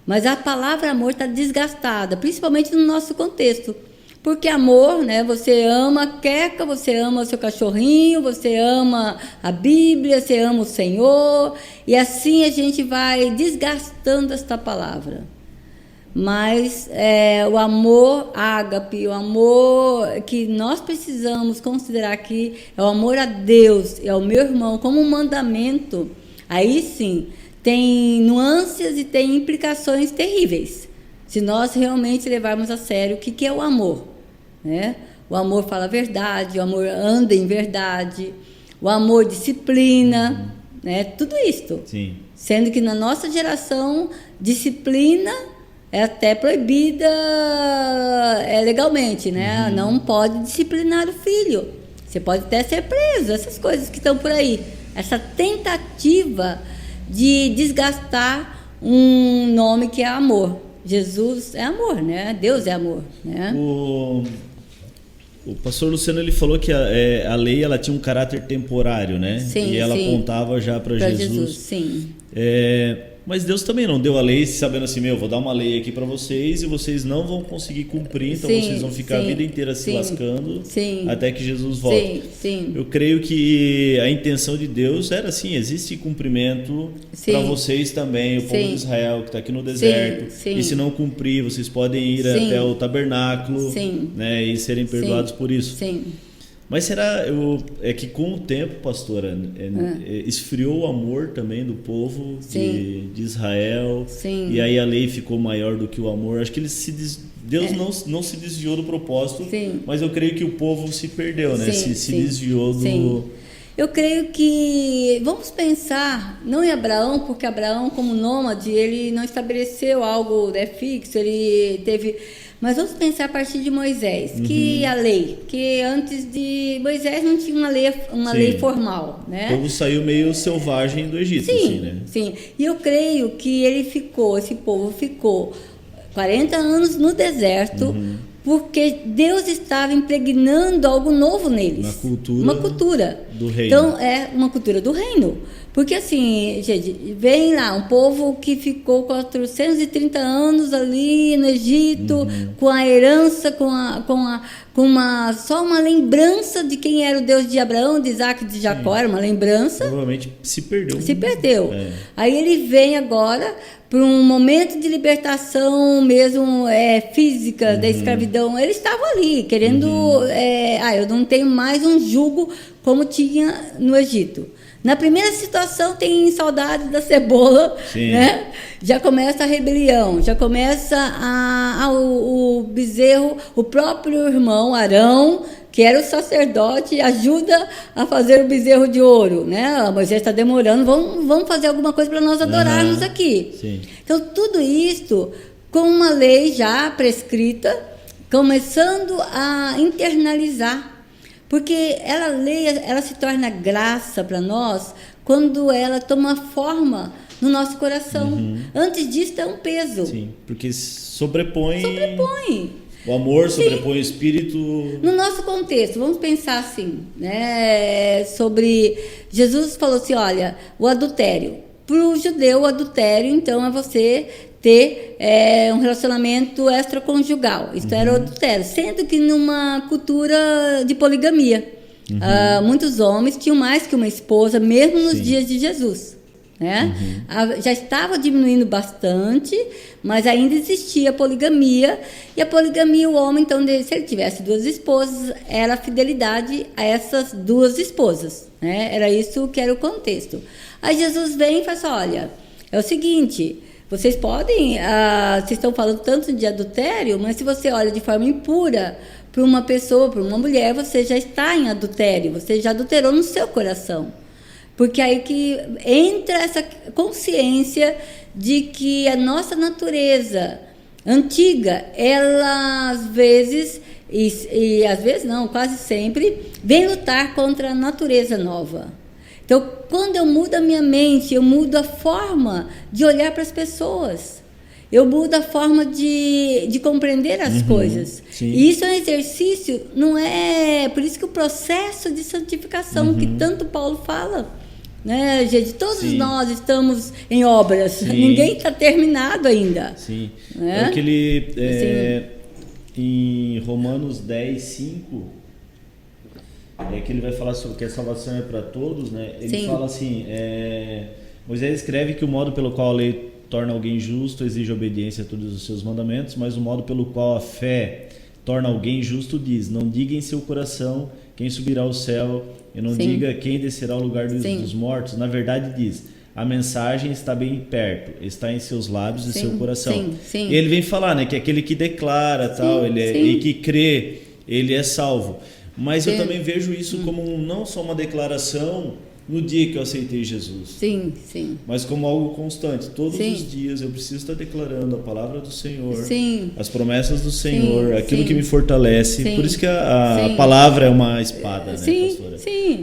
Mas a palavra amor está desgastada, principalmente no nosso contexto, porque amor, né, você ama a queca, você ama o seu cachorrinho, você ama a Bíblia, você ama o Senhor, e assim a gente vai desgastando esta palavra. Mas o amor ágape, o amor que nós precisamos considerar aqui é o amor a Deus, é o meu irmão, como um mandamento. Aí sim, tem nuances e tem implicações terríveis, se nós realmente levarmos a sério o que é o amor, né? O amor fala a verdade, o amor anda em verdade, o amor disciplina, né? Tudo isto. Sendo que na nossa geração, disciplina é até proibida legalmente, né? Não pode disciplinar o filho. Você pode até ser preso, essas coisas que estão por aí. Essa tentativa de desgastar um nome que é amor. Jesus é amor, né? Deus é amor, né? O pastor Luciano ele falou que a lei ela tinha um caráter temporário, né? E ela apontava já para Jesus. Mas Deus também não deu a lei sabendo assim, vou dar uma lei aqui para vocês e vocês não vão conseguir cumprir, então vocês vão ficar a vida inteira se lascando até que Jesus volte. Eu creio que a intenção de Deus era assim, existe cumprimento para vocês também, o povo de Israel que está aqui no deserto, e se não cumprir, vocês podem ir até o tabernáculo, né, e serem perdoados por isso. Mas será que com o tempo, pastora, esfriou o amor também do povo de Israel? E aí a lei ficou maior do que o amor? Acho que Deus não se desviou do propósito, mas eu creio que o povo se perdeu, né? Se desviou do... Eu creio que, vamos pensar, não em Abraão, porque Abraão, como nômade, ele não estabeleceu algo fixo, ele teve... Mas vamos pensar a partir de Moisés, que a lei, que antes de Moisés não tinha uma lei formal, né? O povo saiu meio selvagem do Egito, né? E eu creio que esse povo ficou 40 anos no deserto, porque Deus estava impregnando algo novo neles. Uma cultura do reino. Então, uma cultura do reino. Porque assim, gente, vem lá um povo que ficou 430 anos ali no Egito, com a herança, só uma lembrança de quem era o Deus de Abraão, de Isaac e de Jacó, era uma lembrança. Provavelmente se perdeu. Aí ele vem agora para um momento de libertação mesmo física da escravidão. Ele estava ali, querendo... eu não tenho mais um jugo como tinha no Egito. Na primeira situação tem saudade da cebola, né? Já começa a rebelião, já começa o bezerro, o próprio irmão Arão, que era o sacerdote, ajuda a fazer o bezerro de ouro, né? Moisés está demorando, vamos fazer alguma coisa para nós adorarmos aqui. Então tudo isso com uma lei já prescrita, começando a internalizar. Porque ela se torna graça para nós quando ela toma forma no nosso coração. Antes disso é um peso. Sim, porque sobrepõe. O amor Sim. sobrepõe o espírito. No nosso contexto, vamos pensar assim, né? Sobre Jesus falou assim, olha, o adultério. Para o judeu, o adultério, então, é você ter um relacionamento extraconjugal. Isso era o adultério. Sendo que numa cultura de poligamia, muitos homens tinham mais que uma esposa, mesmo nos dias de Jesus. Né? Já estava diminuindo bastante, mas ainda existia a poligamia. E a poligamia, o homem, então, se ele tivesse 2 esposas, era a fidelidade a essas 2 esposas. Né? Era isso que era o contexto. Aí Jesus vem e fala assim, olha, é o seguinte, vocês podem, vocês estão falando tanto de adultério, mas se você olha de forma impura para uma pessoa, para uma mulher, você já está em adultério, você já adulterou no seu coração. Porque aí que entra essa consciência de que a nossa natureza antiga, ela às vezes, e às vezes não, quase sempre, vem lutar contra a natureza nova. Então, quando eu mudo a minha mente, eu mudo a forma de olhar para as pessoas. Eu mudo a forma de compreender as coisas. Sim. E isso é um exercício, não é... Por isso que o processo de santificação, que tanto Paulo fala... Né, gente, todos nós estamos em obras, ninguém está terminado ainda. Sim, né? É o que ele, em Romanos 10, 5, que ele vai falar sobre que a salvação é para todos, né? Ele fala assim, Moisés escreve que o modo pelo qual a lei torna alguém justo exige obediência a todos os seus mandamentos, mas o modo pelo qual a fé torna alguém justo diz, não diga em seu coração quem subirá ao céu, e não diga quem descerá ao lugar dos mortos. Na verdade diz, a mensagem está bem perto, está em seus lábios e seu coração. E ele vem falar, né, que aquele que declara tal, e que crê, ele é salvo. Mas eu também vejo isso como não só uma declaração no dia que eu aceitei Jesus. Mas como algo constante. Todos os dias eu preciso estar declarando a palavra do Senhor, as promessas do Senhor, aquilo que me fortalece. Por isso que a palavra é uma espada, né, pastora?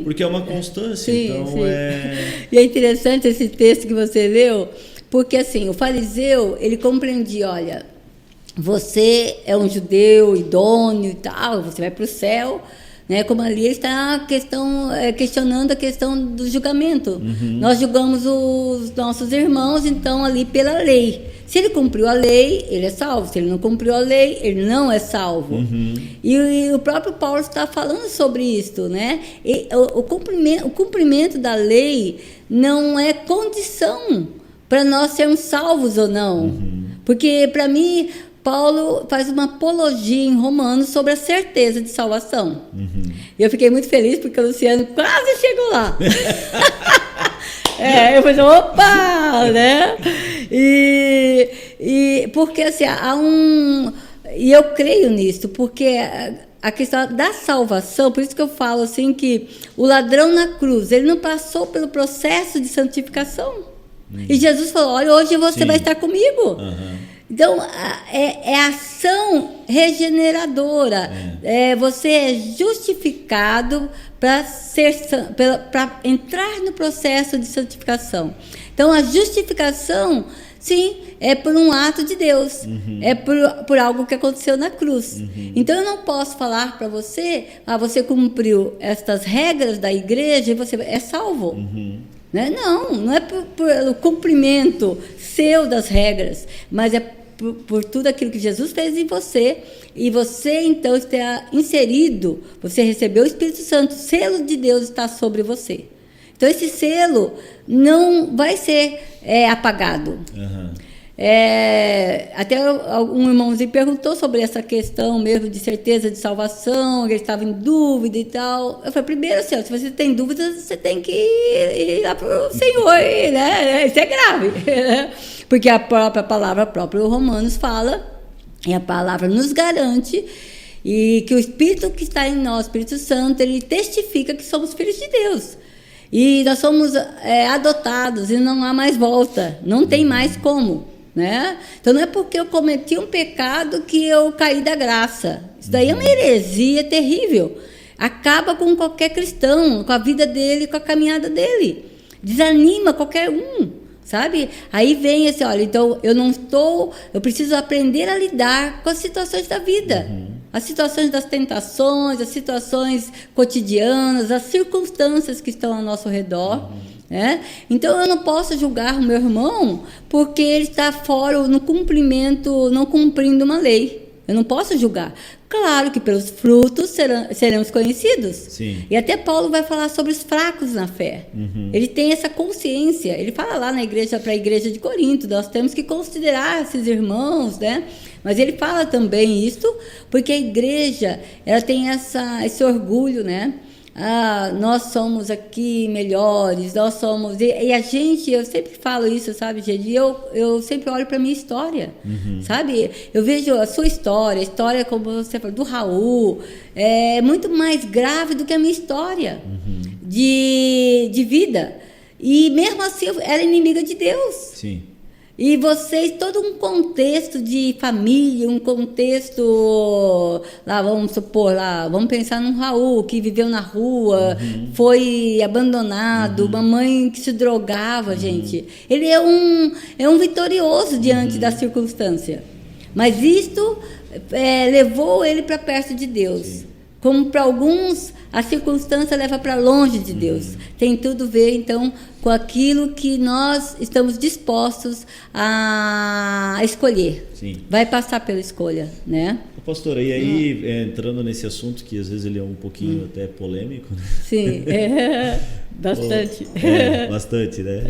Porque é uma constância. E é interessante esse texto que você leu, porque assim, o fariseu, ele compreendia, olha, você é um judeu idôneo e tal, você vai para o céu... Né, como ali ele está questionando a questão do julgamento. Nós julgamos os nossos irmãos, então, ali pela lei. Se ele cumpriu a lei, ele é salvo. Se ele não cumpriu a lei, ele não é salvo. E o próprio Paulo está falando sobre isso. Né? O cumprimento da lei não é condição para nós sermos salvos ou não. Porque, para mim... Paulo faz uma apologia em Romanos sobre a certeza de salvação. E eu fiquei muito feliz porque o Luciano quase chegou lá. Eu falei, opa! Né? E porque assim, e eu creio nisso, porque a questão da salvação, por isso que eu falo assim que o ladrão na cruz, ele não passou pelo processo de santificação. E Jesus falou, olha, hoje você vai estar comigo. Então, é ação regeneradora. Você é justificado para entrar no processo de santificação. Então, a justificação, sim, é por um ato de Deus. É por algo que aconteceu na cruz. Então, eu não posso falar para você, você cumpriu estas regras da igreja e você é salvo. Né? Não é pelo cumprimento seu das regras, mas é por tudo aquilo que Jesus fez em você, e você então está inserido, você recebeu o Espírito Santo, o selo de Deus está sobre você. Então esse selo não vai ser apagado. Até um irmãozinho perguntou sobre essa questão mesmo de certeza de salvação, ele estava em dúvida e tal. Eu falei, primeiro, assim, se você tem dúvida, você tem que ir lá para o Senhor, né? Isso é grave, né? Porque a própria palavra, próprio Romanos fala, e a palavra nos garante, e que o Espírito que está em nós, o Espírito Santo, ele testifica que somos filhos de Deus. E nós somos adotados, e não há mais volta, não tem mais como. Né? Então não é porque eu cometi um pecado que eu caí da graça. Isso daí é uma heresia terrível. acaba com qualquer cristão, com a vida dele, com a caminhada dele. Desanima qualquer um, sabe? Aí vem assim, olha, então eu preciso aprender a lidar com as situações da vida. As situações das tentações, as situações cotidianas, as circunstâncias que estão ao nosso redor. Né? Então eu não posso julgar o meu irmão porque ele está fora no cumprimento, não cumprindo uma lei. Eu não posso julgar. Claro que pelos frutos seremos conhecidos. Sim. E até Paulo vai falar sobre os fracos na fé. Ele tem essa consciência. Ele fala lá na igreja, para a igreja de Corinto, nós temos que considerar esses irmãos, né? Mas ele fala também isso porque a igreja, ela tem esse orgulho, né? Nós somos aqui melhores, nós somos... E a gente, eu sempre falo isso, sabe, gente? Eu sempre olho para a minha história, sabe? Eu vejo a sua história, a história, como você falou, do Raul, é muito mais grave do que a minha história de vida. E mesmo assim, eu era inimiga de Deus. Sim. E vocês, todo um contexto de família, um contexto, lá, vamos supor, vamos pensar num Raul que viveu na rua, foi abandonado, uma mãe que se drogava, gente. Ele é um vitorioso diante da circunstância. Mas isto levou ele para perto de Deus. Sim. Como para alguns, a circunstância leva para longe de Deus. Tem tudo a ver, então, com aquilo que nós estamos dispostos a escolher. Sim. Vai passar pela escolha, né? Pastora, e aí, entrando nesse assunto, que às vezes ele é um pouquinho até polêmico, né? Sim, bastante. Bastante, né?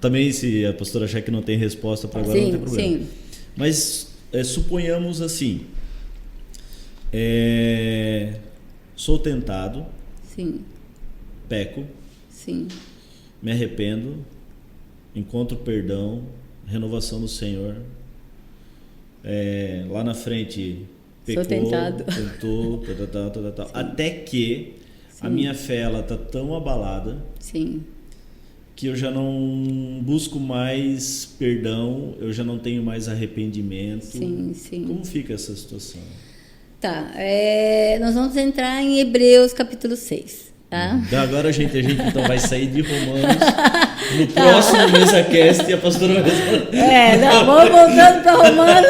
Também, se a pastora achar que não tem resposta para agora, não tem problema. Sim. Mas suponhamos assim... sou tentado, sim, peco, sim, me arrependo, encontro perdão, renovação do Senhor, lá na frente pecou, sou tentado, tentou, tal. Até que a minha fé ela tá tão abalada, sim, que eu já não busco mais perdão, eu já não tenho mais arrependimento. Sim, sim. Como fica essa situação? Tá, nós vamos entrar em Hebreus capítulo 6, tá? Então agora a gente então vai sair de Romanos no próximo MesaCast e a pastora vai responder. Vamos voltando para Romanos,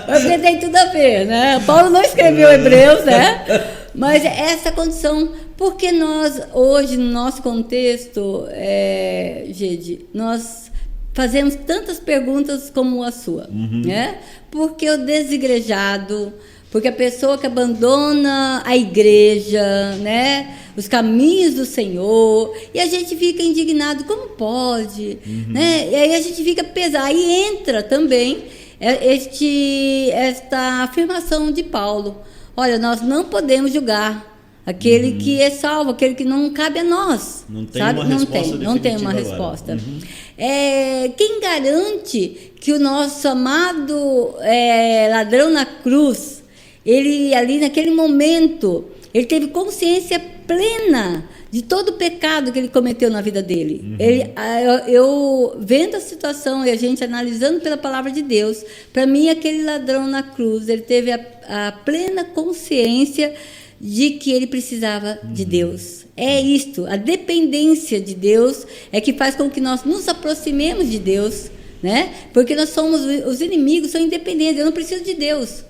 porque tem tudo a ver, né? Paulo não escreveu Hebreus, né? Mas essa condição, porque nós hoje, no nosso contexto, Gede, nós fazemos tantas perguntas como a sua, né? Porque o desigrejado... Porque a pessoa que abandona a igreja, né, os caminhos do Senhor, e a gente fica indignado, como pode? Né? E aí a gente fica pesado. Aí entra também esta afirmação de Paulo. Olha, nós não podemos julgar aquele que é salvo, aquele que não cabe a nós. Não tem sabe? uma resposta não tem uma agora. resposta. Quem garante que o nosso amado ladrão na cruz, ele ali naquele momento, ele teve consciência plena de todo o pecado que ele cometeu na vida dele. Eu vendo a situação e a gente analisando pela palavra de Deus, para mim aquele ladrão na cruz, ele teve a plena consciência de que ele precisava de Deus. É isto, a dependência de Deus é que faz com que nós nos aproximemos de Deus, né? Porque nós somos, os inimigos são independentes, eu não preciso de Deus.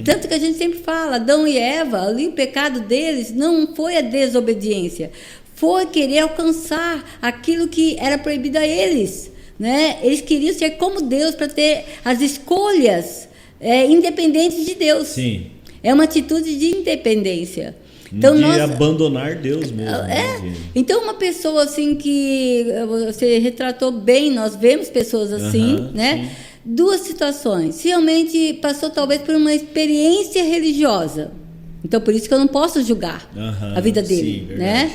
Tanto que a gente sempre fala, Adão e Eva, ali o pecado deles não foi a desobediência, foi querer alcançar aquilo que era proibido a eles, né? Eles queriam ser como Deus para ter as escolhas independentes de Deus. Sim. É uma atitude de independência. Então, de abandonar Deus mesmo. Então, uma pessoa assim que você retratou bem, nós vemos pessoas assim, né? Sim. Duas situações. Realmente passou talvez por uma experiência religiosa. Então, por isso que eu não posso julgar a vida dele. Sim, né?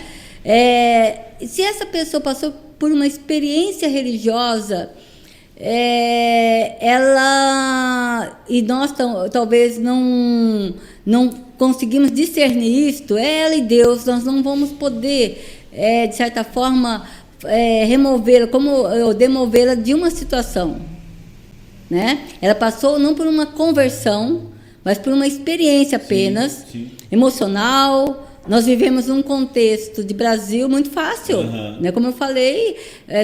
Se essa pessoa passou por uma experiência religiosa, ela... E nós talvez não conseguimos discernir isto, ela e Deus, nós não vamos poder, de certa forma, removê-la, ou demovê-la de uma situação. Né? Ela passou não por uma conversão, mas por uma experiência apenas, emocional. Nós vivemos num contexto de Brasil muito fácil, né? Como eu falei,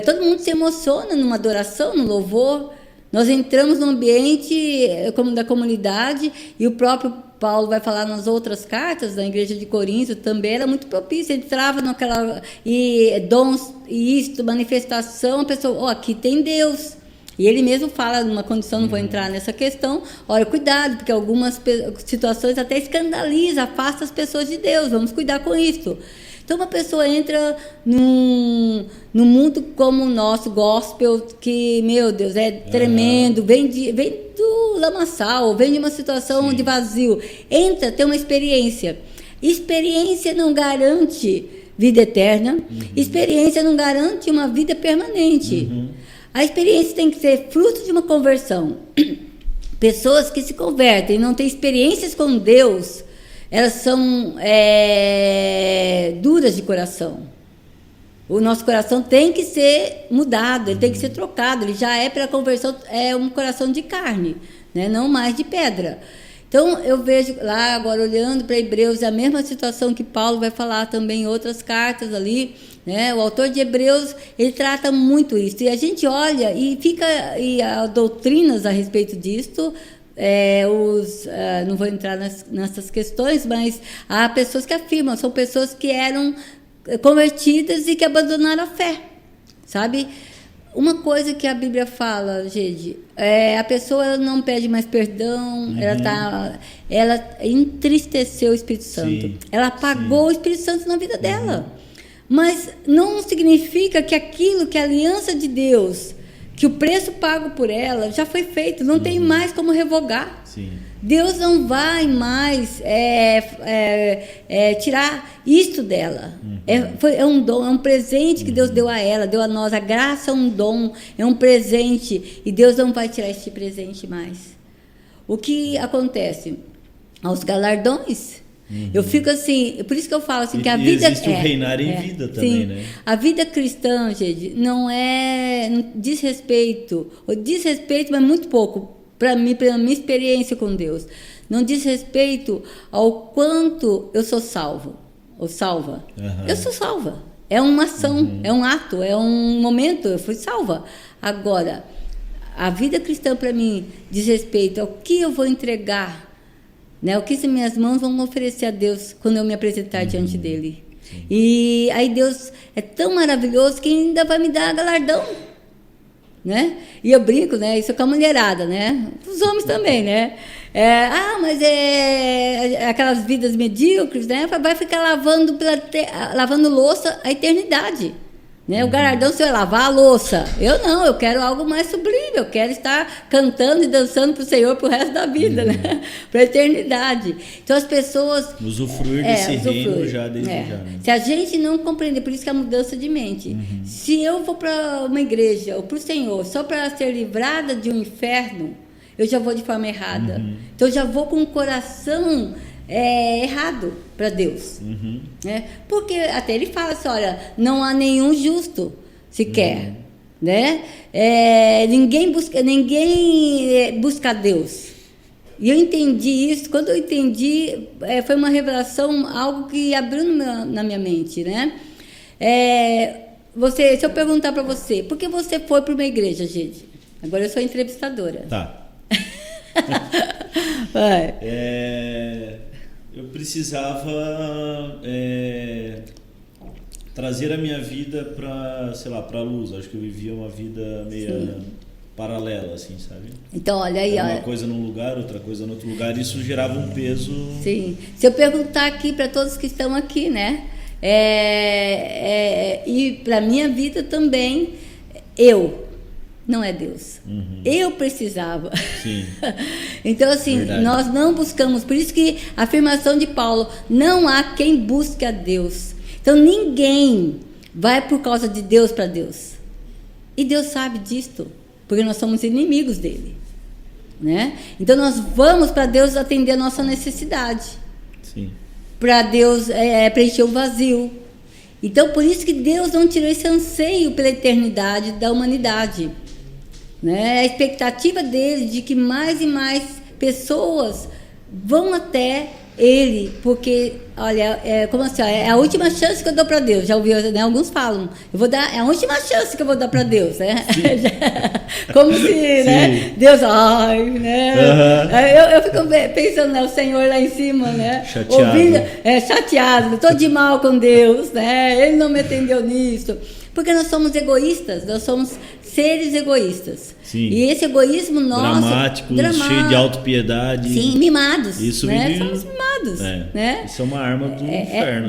todo mundo se emociona numa adoração, no louvor. Nós entramos num ambiente como da comunidade, e o próprio Paulo vai falar nas outras cartas da igreja de Corinto, também era muito propício, ele entrava naquela, e dons, e isto, manifestação, a pessoa, aqui tem Deus. E ele mesmo fala numa condição, não vou entrar nessa questão, olha, cuidado, porque algumas situações até escandalizam, afasta as pessoas de Deus, vamos cuidar com isso. Então, uma pessoa entra num mundo como o nosso, gospel, que, meu Deus, é tremendo, vem do lamaçal, vem de uma situação de vazio, entra, tem uma experiência. Experiência não garante vida eterna, experiência não garante uma vida permanente. A experiência tem que ser fruto de uma conversão. Pessoas que se convertem e não têm experiências com Deus, elas são duras de coração. O nosso coração tem que ser mudado, ele tem que ser trocado. Ele já é para a conversão, é um coração de carne, né? Não mais de pedra. Então, eu vejo lá, agora olhando para Hebreus, a mesma situação que Paulo vai falar também em outras cartas ali, né? O autor de Hebreus, ele trata muito isso. E a gente olha e há doutrinas a respeito disto, não vou entrar nessas questões, mas há pessoas que afirmam, são pessoas que eram convertidas e que abandonaram a fé, sabe? Uma coisa que a Bíblia fala, gente, a pessoa não pede mais perdão, ela entristeceu o Espírito Santo, ela apagou o Espírito Santo na vida dela, mas não significa que aquilo, que a aliança de Deus, que o preço pago por ela já foi feito, não tem mais como revogar. Deus não vai mais tirar isto dela. É um dom, é um presente que Deus deu a ela, deu a nós. A graça é um dom, é um presente, e Deus não vai tirar este presente mais. O que acontece? Aos galardões. Eu fico assim, por isso que eu falo assim, que a vida existe o reinar em vida também, né? A vida cristã, gente, não diz respeito, mas muito pouco, para mim, pela minha experiência com Deus, não diz respeito ao quanto eu sou salvo ou salva. Eu sou salva. É uma ação, é um ato, é um momento, eu fui salva. Agora, a vida cristã para mim diz respeito ao que eu vou entregar, né? O que as minhas mãos vão oferecer a Deus quando eu me apresentar diante dele. E aí Deus é tão maravilhoso que ainda vai me dar galardão, né? E eu brinco, né? Isso com a mulherada, né? Os homens também, né? Mas aquelas vidas medíocres, né? Vai ficar lavando louça a eternidade. Né? O galardão, se eu lavar a louça, eu não, eu quero algo mais sublime, eu quero estar cantando e dançando para o Senhor para o resto da vida, né? Para a eternidade. Então as pessoas usufruir desse reino já desde já, né? Se a gente não compreender, por isso que é a mudança de mente. Se eu vou para uma igreja ou para o Senhor só para ser livrada de um inferno, eu já vou de forma errada. Então eu já vou com o coração errado para Deus, né? Porque até ele fala assim, olha, não há nenhum justo sequer, né? Ninguém busca Deus. E eu entendi isso. Quando eu entendi, foi uma revelação, algo que abriu na minha mente, né? Se eu perguntar para você, por que você foi para uma igreja, gente? Agora eu sou entrevistadora. Tá. Vai. Eu precisava trazer a minha vida para, sei lá, para a luz. Acho que eu vivia uma vida meio paralela, assim, sabe? Então, olha aí, uma coisa num lugar, outra coisa no outro lugar. Isso gerava um peso. Sim. Se eu perguntar aqui para todos que estão aqui, né? E para minha vida também, não é Deus. Eu precisava. Sim. Então, assim, verdade. Nós não buscamos. Por isso que a afirmação de Paulo, não há quem busque a Deus. Então, ninguém vai por causa de Deus para Deus. E Deus sabe disto, porque nós somos inimigos dele, né? Então, nós vamos para Deus atender a nossa necessidade. Sim. Para Deus preencher o vazio. Então, por isso que Deus não tirou esse anseio pela eternidade da humanidade. Né? A expectativa dele de que mais e mais pessoas vão até Ele, porque, olha, como assim, é a última chance que eu dou para Deus. Já ouviu, né? Alguns falam, é a última chance que eu vou dar para Deus, né? Como se, né? Deus, ai, né? Eu fico pensando, né? O Senhor lá em cima, né? Chateado. Ouvindo, chateado, estou de mal com Deus, né? Ele não me atendeu nisso. Porque nós somos egoístas, nós somos seres egoístas. Sim. E esse egoísmo nosso... Dramático, cheio de autopiedade. Sim, mimados. Isso né? Somos mimados. Né? Isso é uma arma do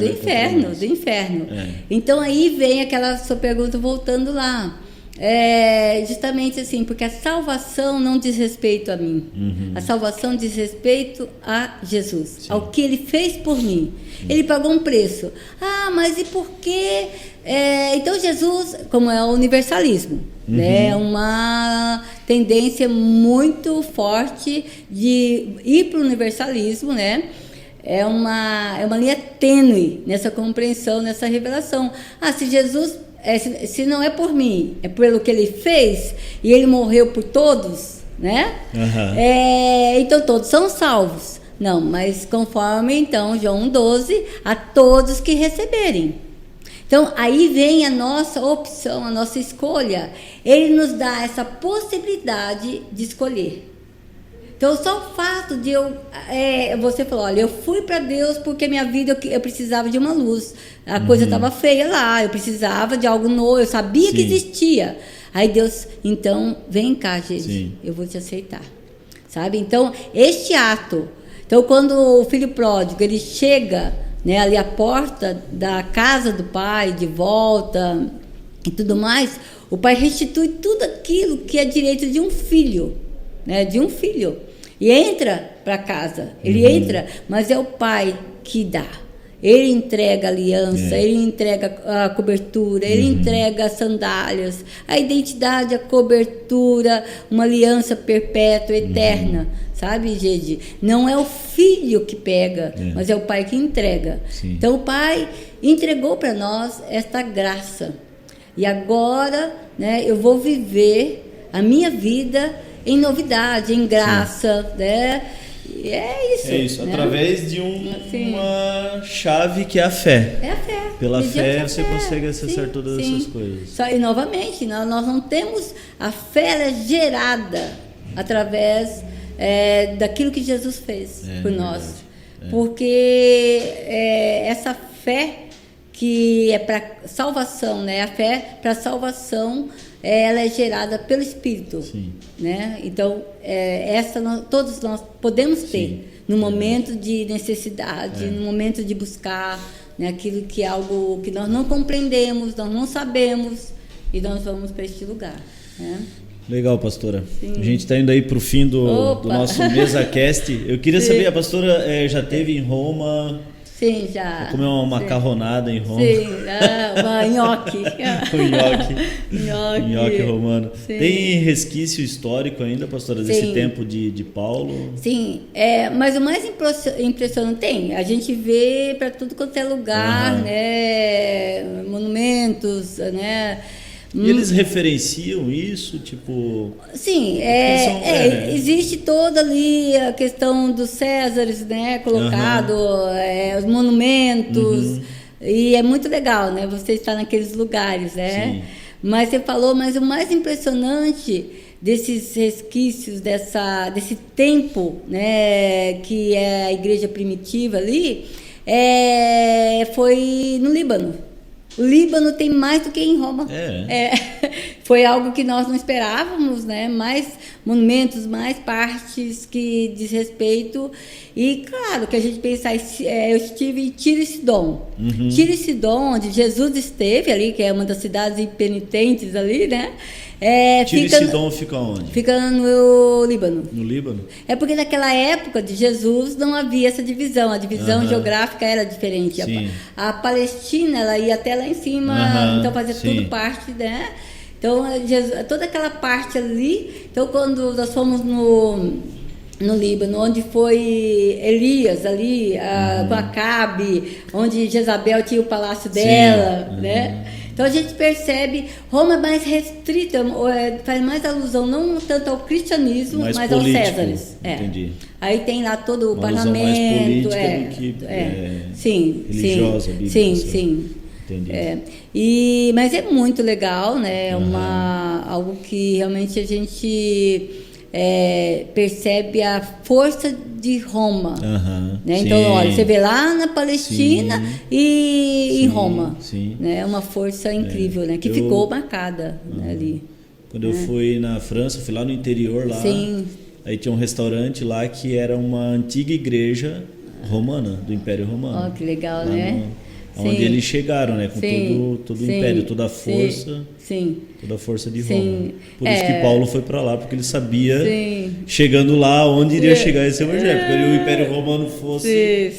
inferno. Do inferno. Então aí vem aquela sua pergunta voltando lá. Justamente assim, porque a salvação não diz respeito a mim. A salvação diz respeito a Jesus. Sim. Ao que Ele fez por mim. Ele pagou um preço. Mas e por quê? Então Jesus, como é o universalismo, né? Uma tendência muito forte de ir para o universalismo, né? É uma linha tênue nessa compreensão, nessa revelação. Se Jesus, se não é por mim, é pelo que Ele fez, e Ele morreu por todos, né? Então todos são salvos. Não, mas conforme então João 12, a todos que receberem. Então, aí vem a nossa opção, a nossa escolha. Ele nos dá essa possibilidade de escolher. Então, só o fato de você falou, olha, eu fui para Deus porque minha vida, eu precisava de uma luz. A coisa estava feia lá, eu precisava de algo novo, eu sabia que existia. Aí Deus, então, vem cá, Jesus, eu vou te aceitar. Sabe? Então, este ato. Então, quando o filho pródigo, ele chega... né, ali a porta da casa do pai, de volta e tudo mais, o pai restitui tudo aquilo que é direito de um filho, né, de um filho, e entra para casa, ele entra, mas é o pai que dá, ele entrega a aliança, ele entrega a cobertura, ele entrega as sandálias, a identidade, a cobertura, uma aliança perpétua, eterna. Sabe, Gede? Não é o filho que pega, mas é o pai que entrega. Sim. Então, o pai entregou para nós esta graça. E agora, né, eu vou viver a minha vida em novidade, em graça, né? E é isso. É isso, né? Através de uma chave que é a fé. É a fé. Pela fé você consegue acessar todas essas coisas. E novamente, nós não temos a fé, ela é gerada através... daquilo que Jesus fez por nós. Porque essa fé que é para salvação, né? A fé para salvação, ela é gerada pelo Espírito. Né? Então, todos nós podemos ter no momento de necessidade, no momento de buscar, né? Aquilo que é algo que nós não compreendemos, nós não sabemos, e nós vamos para este lugar. Né? Legal, pastora. Sim. A gente está indo aí para o fim do nosso MesaCast. Eu queria saber, a pastora já esteve em Roma? Sim, já. Comeu uma macarronada em Roma? Sim, uma nhoque. Nhoque romano. Sim. Tem resquício histórico ainda, pastora, desse tempo de Paulo? Sim, mas o mais impressionante tem. A gente vê para tudo quanto é lugar, né? Monumentos, né? E eles referenciam isso, tipo... Sim, existe toda ali a questão dos Césares, né, colocado, os monumentos, e é muito legal, né, você estar naqueles lugares, né? Sim. Mas você falou, mas o mais impressionante desses resquícios, desse tempo, né, que é a igreja primitiva ali, foi no Líbano. O Líbano tem mais do que em Roma. Foi algo que nós não esperávamos, né? Mais monumentos, mais partes que diz respeito. E claro que a gente pensa, eu estive em Tiro e Sidom. Tiro e Sidom, onde Jesus esteve ali, que é uma das cidades impenitentes ali, né? Tiro e Sidom fica onde? Fica no Líbano. No Líbano? É porque naquela época de Jesus não havia essa divisão. A divisão geográfica era diferente. A Palestina, ela ia até lá em cima, então fazia tudo parte, né? Então, toda aquela parte ali. Então, quando nós fomos no Líbano, onde foi Elias ali, com Acabe, onde Jezabel tinha o palácio dela, né? Então a gente percebe, Roma é mais restrita, faz mais alusão não tanto ao cristianismo, mas político, aos Césares. Entendi. Aí tem lá todo o uma parlamento. Mais política do que sim, religiosa, sim, bíblica. Sim. Entendi. Mas é muito legal, né? Algo que realmente a gente percebe a força de Roma. Né? Então, olha, você vê lá na Palestina e em Roma. Né? Uma força incrível, né? Que ficou marcada, né, ali. Quando eu fui na França, fui lá no interior, lá, aí tinha um restaurante lá que era uma antiga igreja romana, do Império Romano. Que legal, né? Onde eles chegaram, né? Com todo o império, toda a força. Toda a força de Roma. Por isso que Paulo foi para lá, porque ele sabia, chegando lá, onde iria chegar esse evangelho. Porque o Império Romano fosse,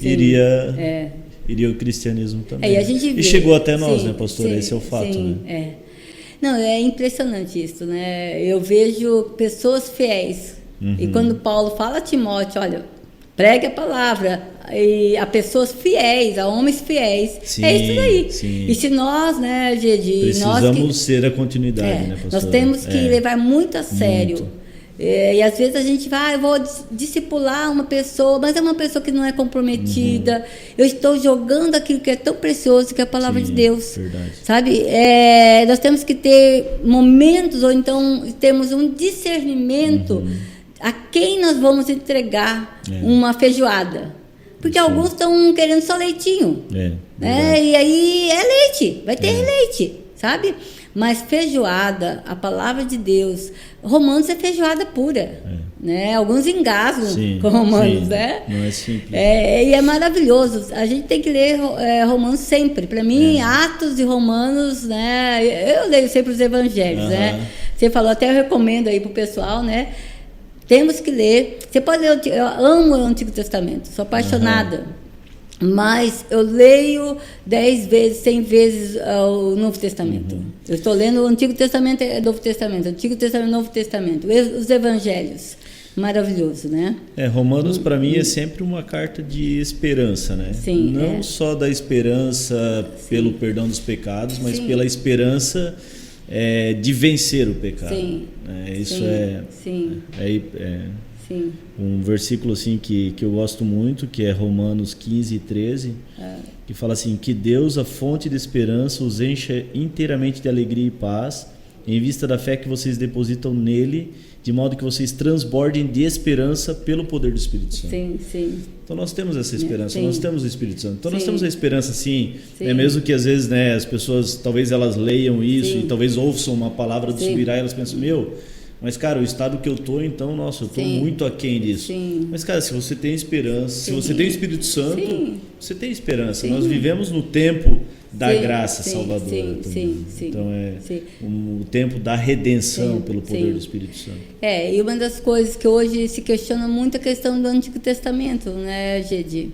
iria o cristianismo também. E chegou até nós, né, pastora? Esse é o fato, né? Não, é impressionante isso, né? Eu vejo pessoas fiéis. E quando Paulo fala a Timóteo, olha, pregue a palavra a pessoas fiéis, a homens fiéis. É isso daí. E se nós, né, Gedi, precisamos ser a continuidade, né, pastor? Nós temos que levar muito a sério. E às vezes a gente vai, eu vou discipular uma pessoa, mas é uma pessoa que não é comprometida. Eu estou jogando aquilo que é tão precioso, que é a palavra de Deus. Verdade. Sabe? Nós temos que ter momentos, ou então temos um discernimento a quem nós vamos entregar uma feijoada. Porque alguns estão querendo só leitinho. Né? E aí é leite, vai ter leite, sabe? Mas feijoada, a palavra de Deus, Romanos é feijoada pura. Né? Alguns engasgam com Romanos, né? Não é simples. E é maravilhoso. A gente tem que ler Romanos sempre. Para mim, Atos e Romanos, né? Eu leio sempre os evangelhos, né? Você falou, até eu recomendo aí pro pessoal, né? Temos que ler. Você pode ler, eu amo o Antigo Testamento, sou apaixonada. Mas eu leio 10 vezes, 100 vezes o Novo Testamento. Eu estou lendo o Antigo Testamento e o Novo Testamento. Antigo Testamento e Novo Testamento. Os Evangelhos. Maravilhoso, né? Romanos para mim é sempre uma carta de esperança, né? Não só da esperança pelo perdão dos pecados, mas pela esperança de vencer o pecado. Isso um versículo assim que eu gosto muito, que é Romanos 15, 13, que fala assim: que Deus, a fonte de esperança, os encha inteiramente de alegria e paz, em vista da fé que vocês depositam nele, de modo que vocês transbordem de esperança pelo poder do Espírito Santo. Então nós temos essa esperança, nós temos o Espírito Santo. Então nós temos a esperança, mesmo que às vezes, né, as pessoas, talvez elas leiam isso e talvez ouçam uma palavra do Subirá e elas pensam, mas cara, o estado que eu tô, então, nossa, eu tô muito aquém disso. Mas cara, se você tem esperança, se você tem o Espírito Santo, você tem esperança. Nós vivemos no tempo da graça salvadora também. Então o tempo da redenção pelo poder do Espírito Santo. E uma das coisas que hoje se questiona muito é a questão do Antigo Testamento, né, Gedi?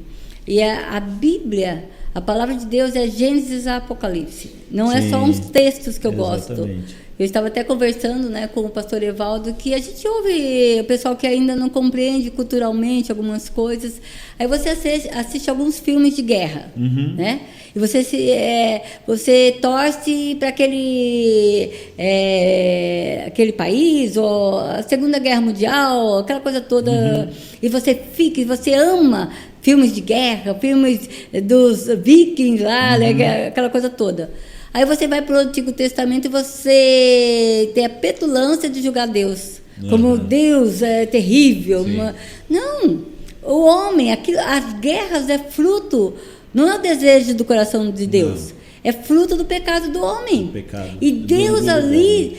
E a Bíblia, a palavra de Deus é Gênesis a Apocalipse. Não é só uns textos que eu gosto. Eu estava até conversando, né, com o pastor Evaldo, que a gente ouve o pessoal que ainda não compreende culturalmente algumas coisas. Aí você assiste alguns filmes de guerra, né? E você torce para aquele país, ou a Segunda Guerra Mundial, aquela coisa toda. E você ama filmes de guerra, filmes dos vikings lá, né, aquela coisa toda. Aí você vai para o Antigo Testamento e você tem a petulância de julgar Deus. Como Deus é terrível. Não, o homem, as guerras é fruto, não é o desejo do coração de Deus. É fruto do pecado do homem. E Deus ali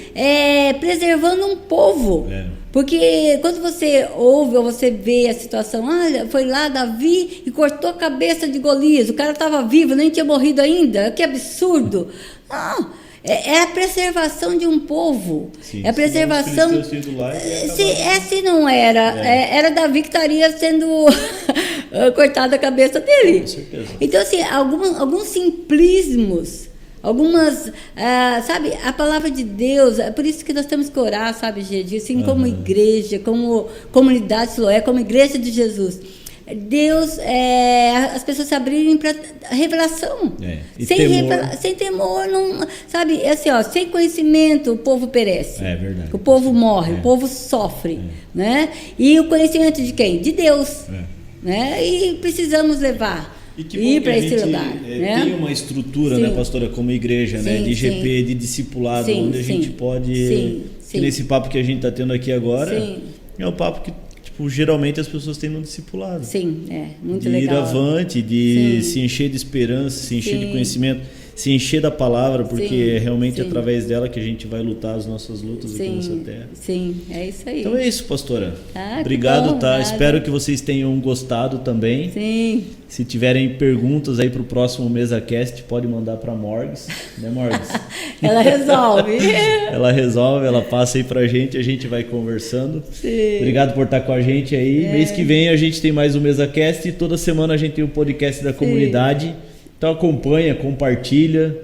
preservando um povo. Porque quando você ouve ou você vê a situação, foi lá Davi e cortou a cabeça de Golias, o cara estava vivo, nem tinha morrido ainda, que absurdo. Não, é a preservação de um povo. É a preservação. Se não era Davi que estaria sendo cortada a cabeça dele. Com certeza. Então, assim, alguns simplismos. Algumas, sabe, a palavra de Deus, é por isso que nós temos que orar, sabe, Gedi, assim, como igreja, como comunidade Siloé, como igreja de Jesus. Deus, as pessoas se abrirem para revelação. Sem temor, não, sabe? Assim, ó, sem conhecimento o povo perece. É verdade. O povo morre, o povo sofre, né? E o conhecimento de quem? De Deus, né? E precisamos levar. E para esse lugar, né? Tem uma estrutura, né, pastora, como igreja, né, de IGP, de discipulado, onde a gente pode, que nesse papo que a gente está tendo aqui agora, é um papo que tipo, geralmente as pessoas têm no discipulado. Sim, muito de legal. Ir avante, de se encher de esperança, se encher de conhecimento, se encher da palavra, porque é realmente através dela que a gente vai lutar as nossas lutas aqui nessa terra. Sim, é isso aí. Então é isso, pastora. Obrigado, tá? Espero que vocês tenham gostado também. Sim. Se tiverem perguntas aí para o próximo MesaCast, pode mandar para a Morgs, né, Morgs? Ela resolve. ela passa aí para a gente vai conversando. Sim. Obrigado por estar com a gente aí. Mês que vem a gente tem mais um MesaCast e toda semana a gente tem o podcast da comunidade. Então acompanha, compartilha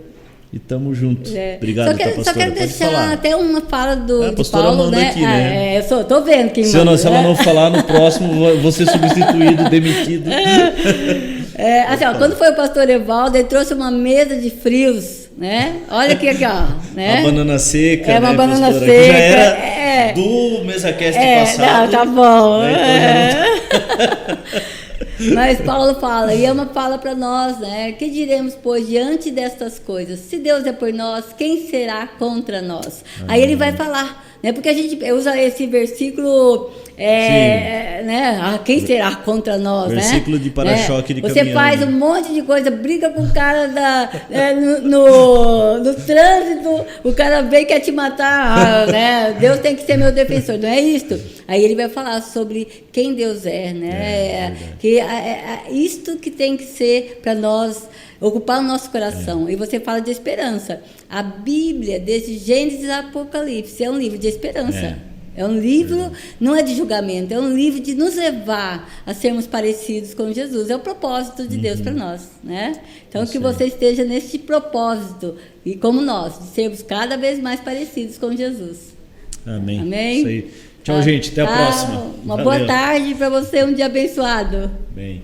e tamo junto. Obrigado, pastora. Só quero deixar até uma fala do de Paulo, manda né? Aqui, né? Eu tô vendo quem manda. Se ela não falar no próximo, vou ser substituído, demitido. Assim, ó, quando foi o pastor Evaldo, ele trouxe uma mesa de frios, né? Olha aqui, ó. Né? Uma banana seca, uma banana pastora? seca. Que já era do MesaCast passado. Não, tá bom. Então Mas Paulo fala, e é uma fala para nós, né? Que diremos, pois, diante destas coisas? Se Deus é por nós, quem será contra nós? Aí ele vai falar, né? Porque a gente usa esse versículo, né? Quem será contra nós, versículo de para-choque de Você caminhão. faz um monte de coisa, briga com o cara no trânsito, o cara vem e quer te matar, né? Deus tem que ser meu defensor, não é isso? Aí ele vai falar sobre quem Deus é, né? Que isto que tem que ser para nós ocupar o nosso coração. E você fala de esperança. A Bíblia, desde Gênesis a Apocalipse, é um livro de esperança. É um livro, não é de julgamento, é um livro de nos levar a sermos parecidos com Jesus. É o propósito de Deus para nós, né? Então, que você esteja nesse propósito, e como nós, de sermos cada vez mais parecidos com Jesus. Amém. Amém? Isso aí. Tchau, gente. Até a próxima. Uma boa tarde para você, um dia abençoado. Bem.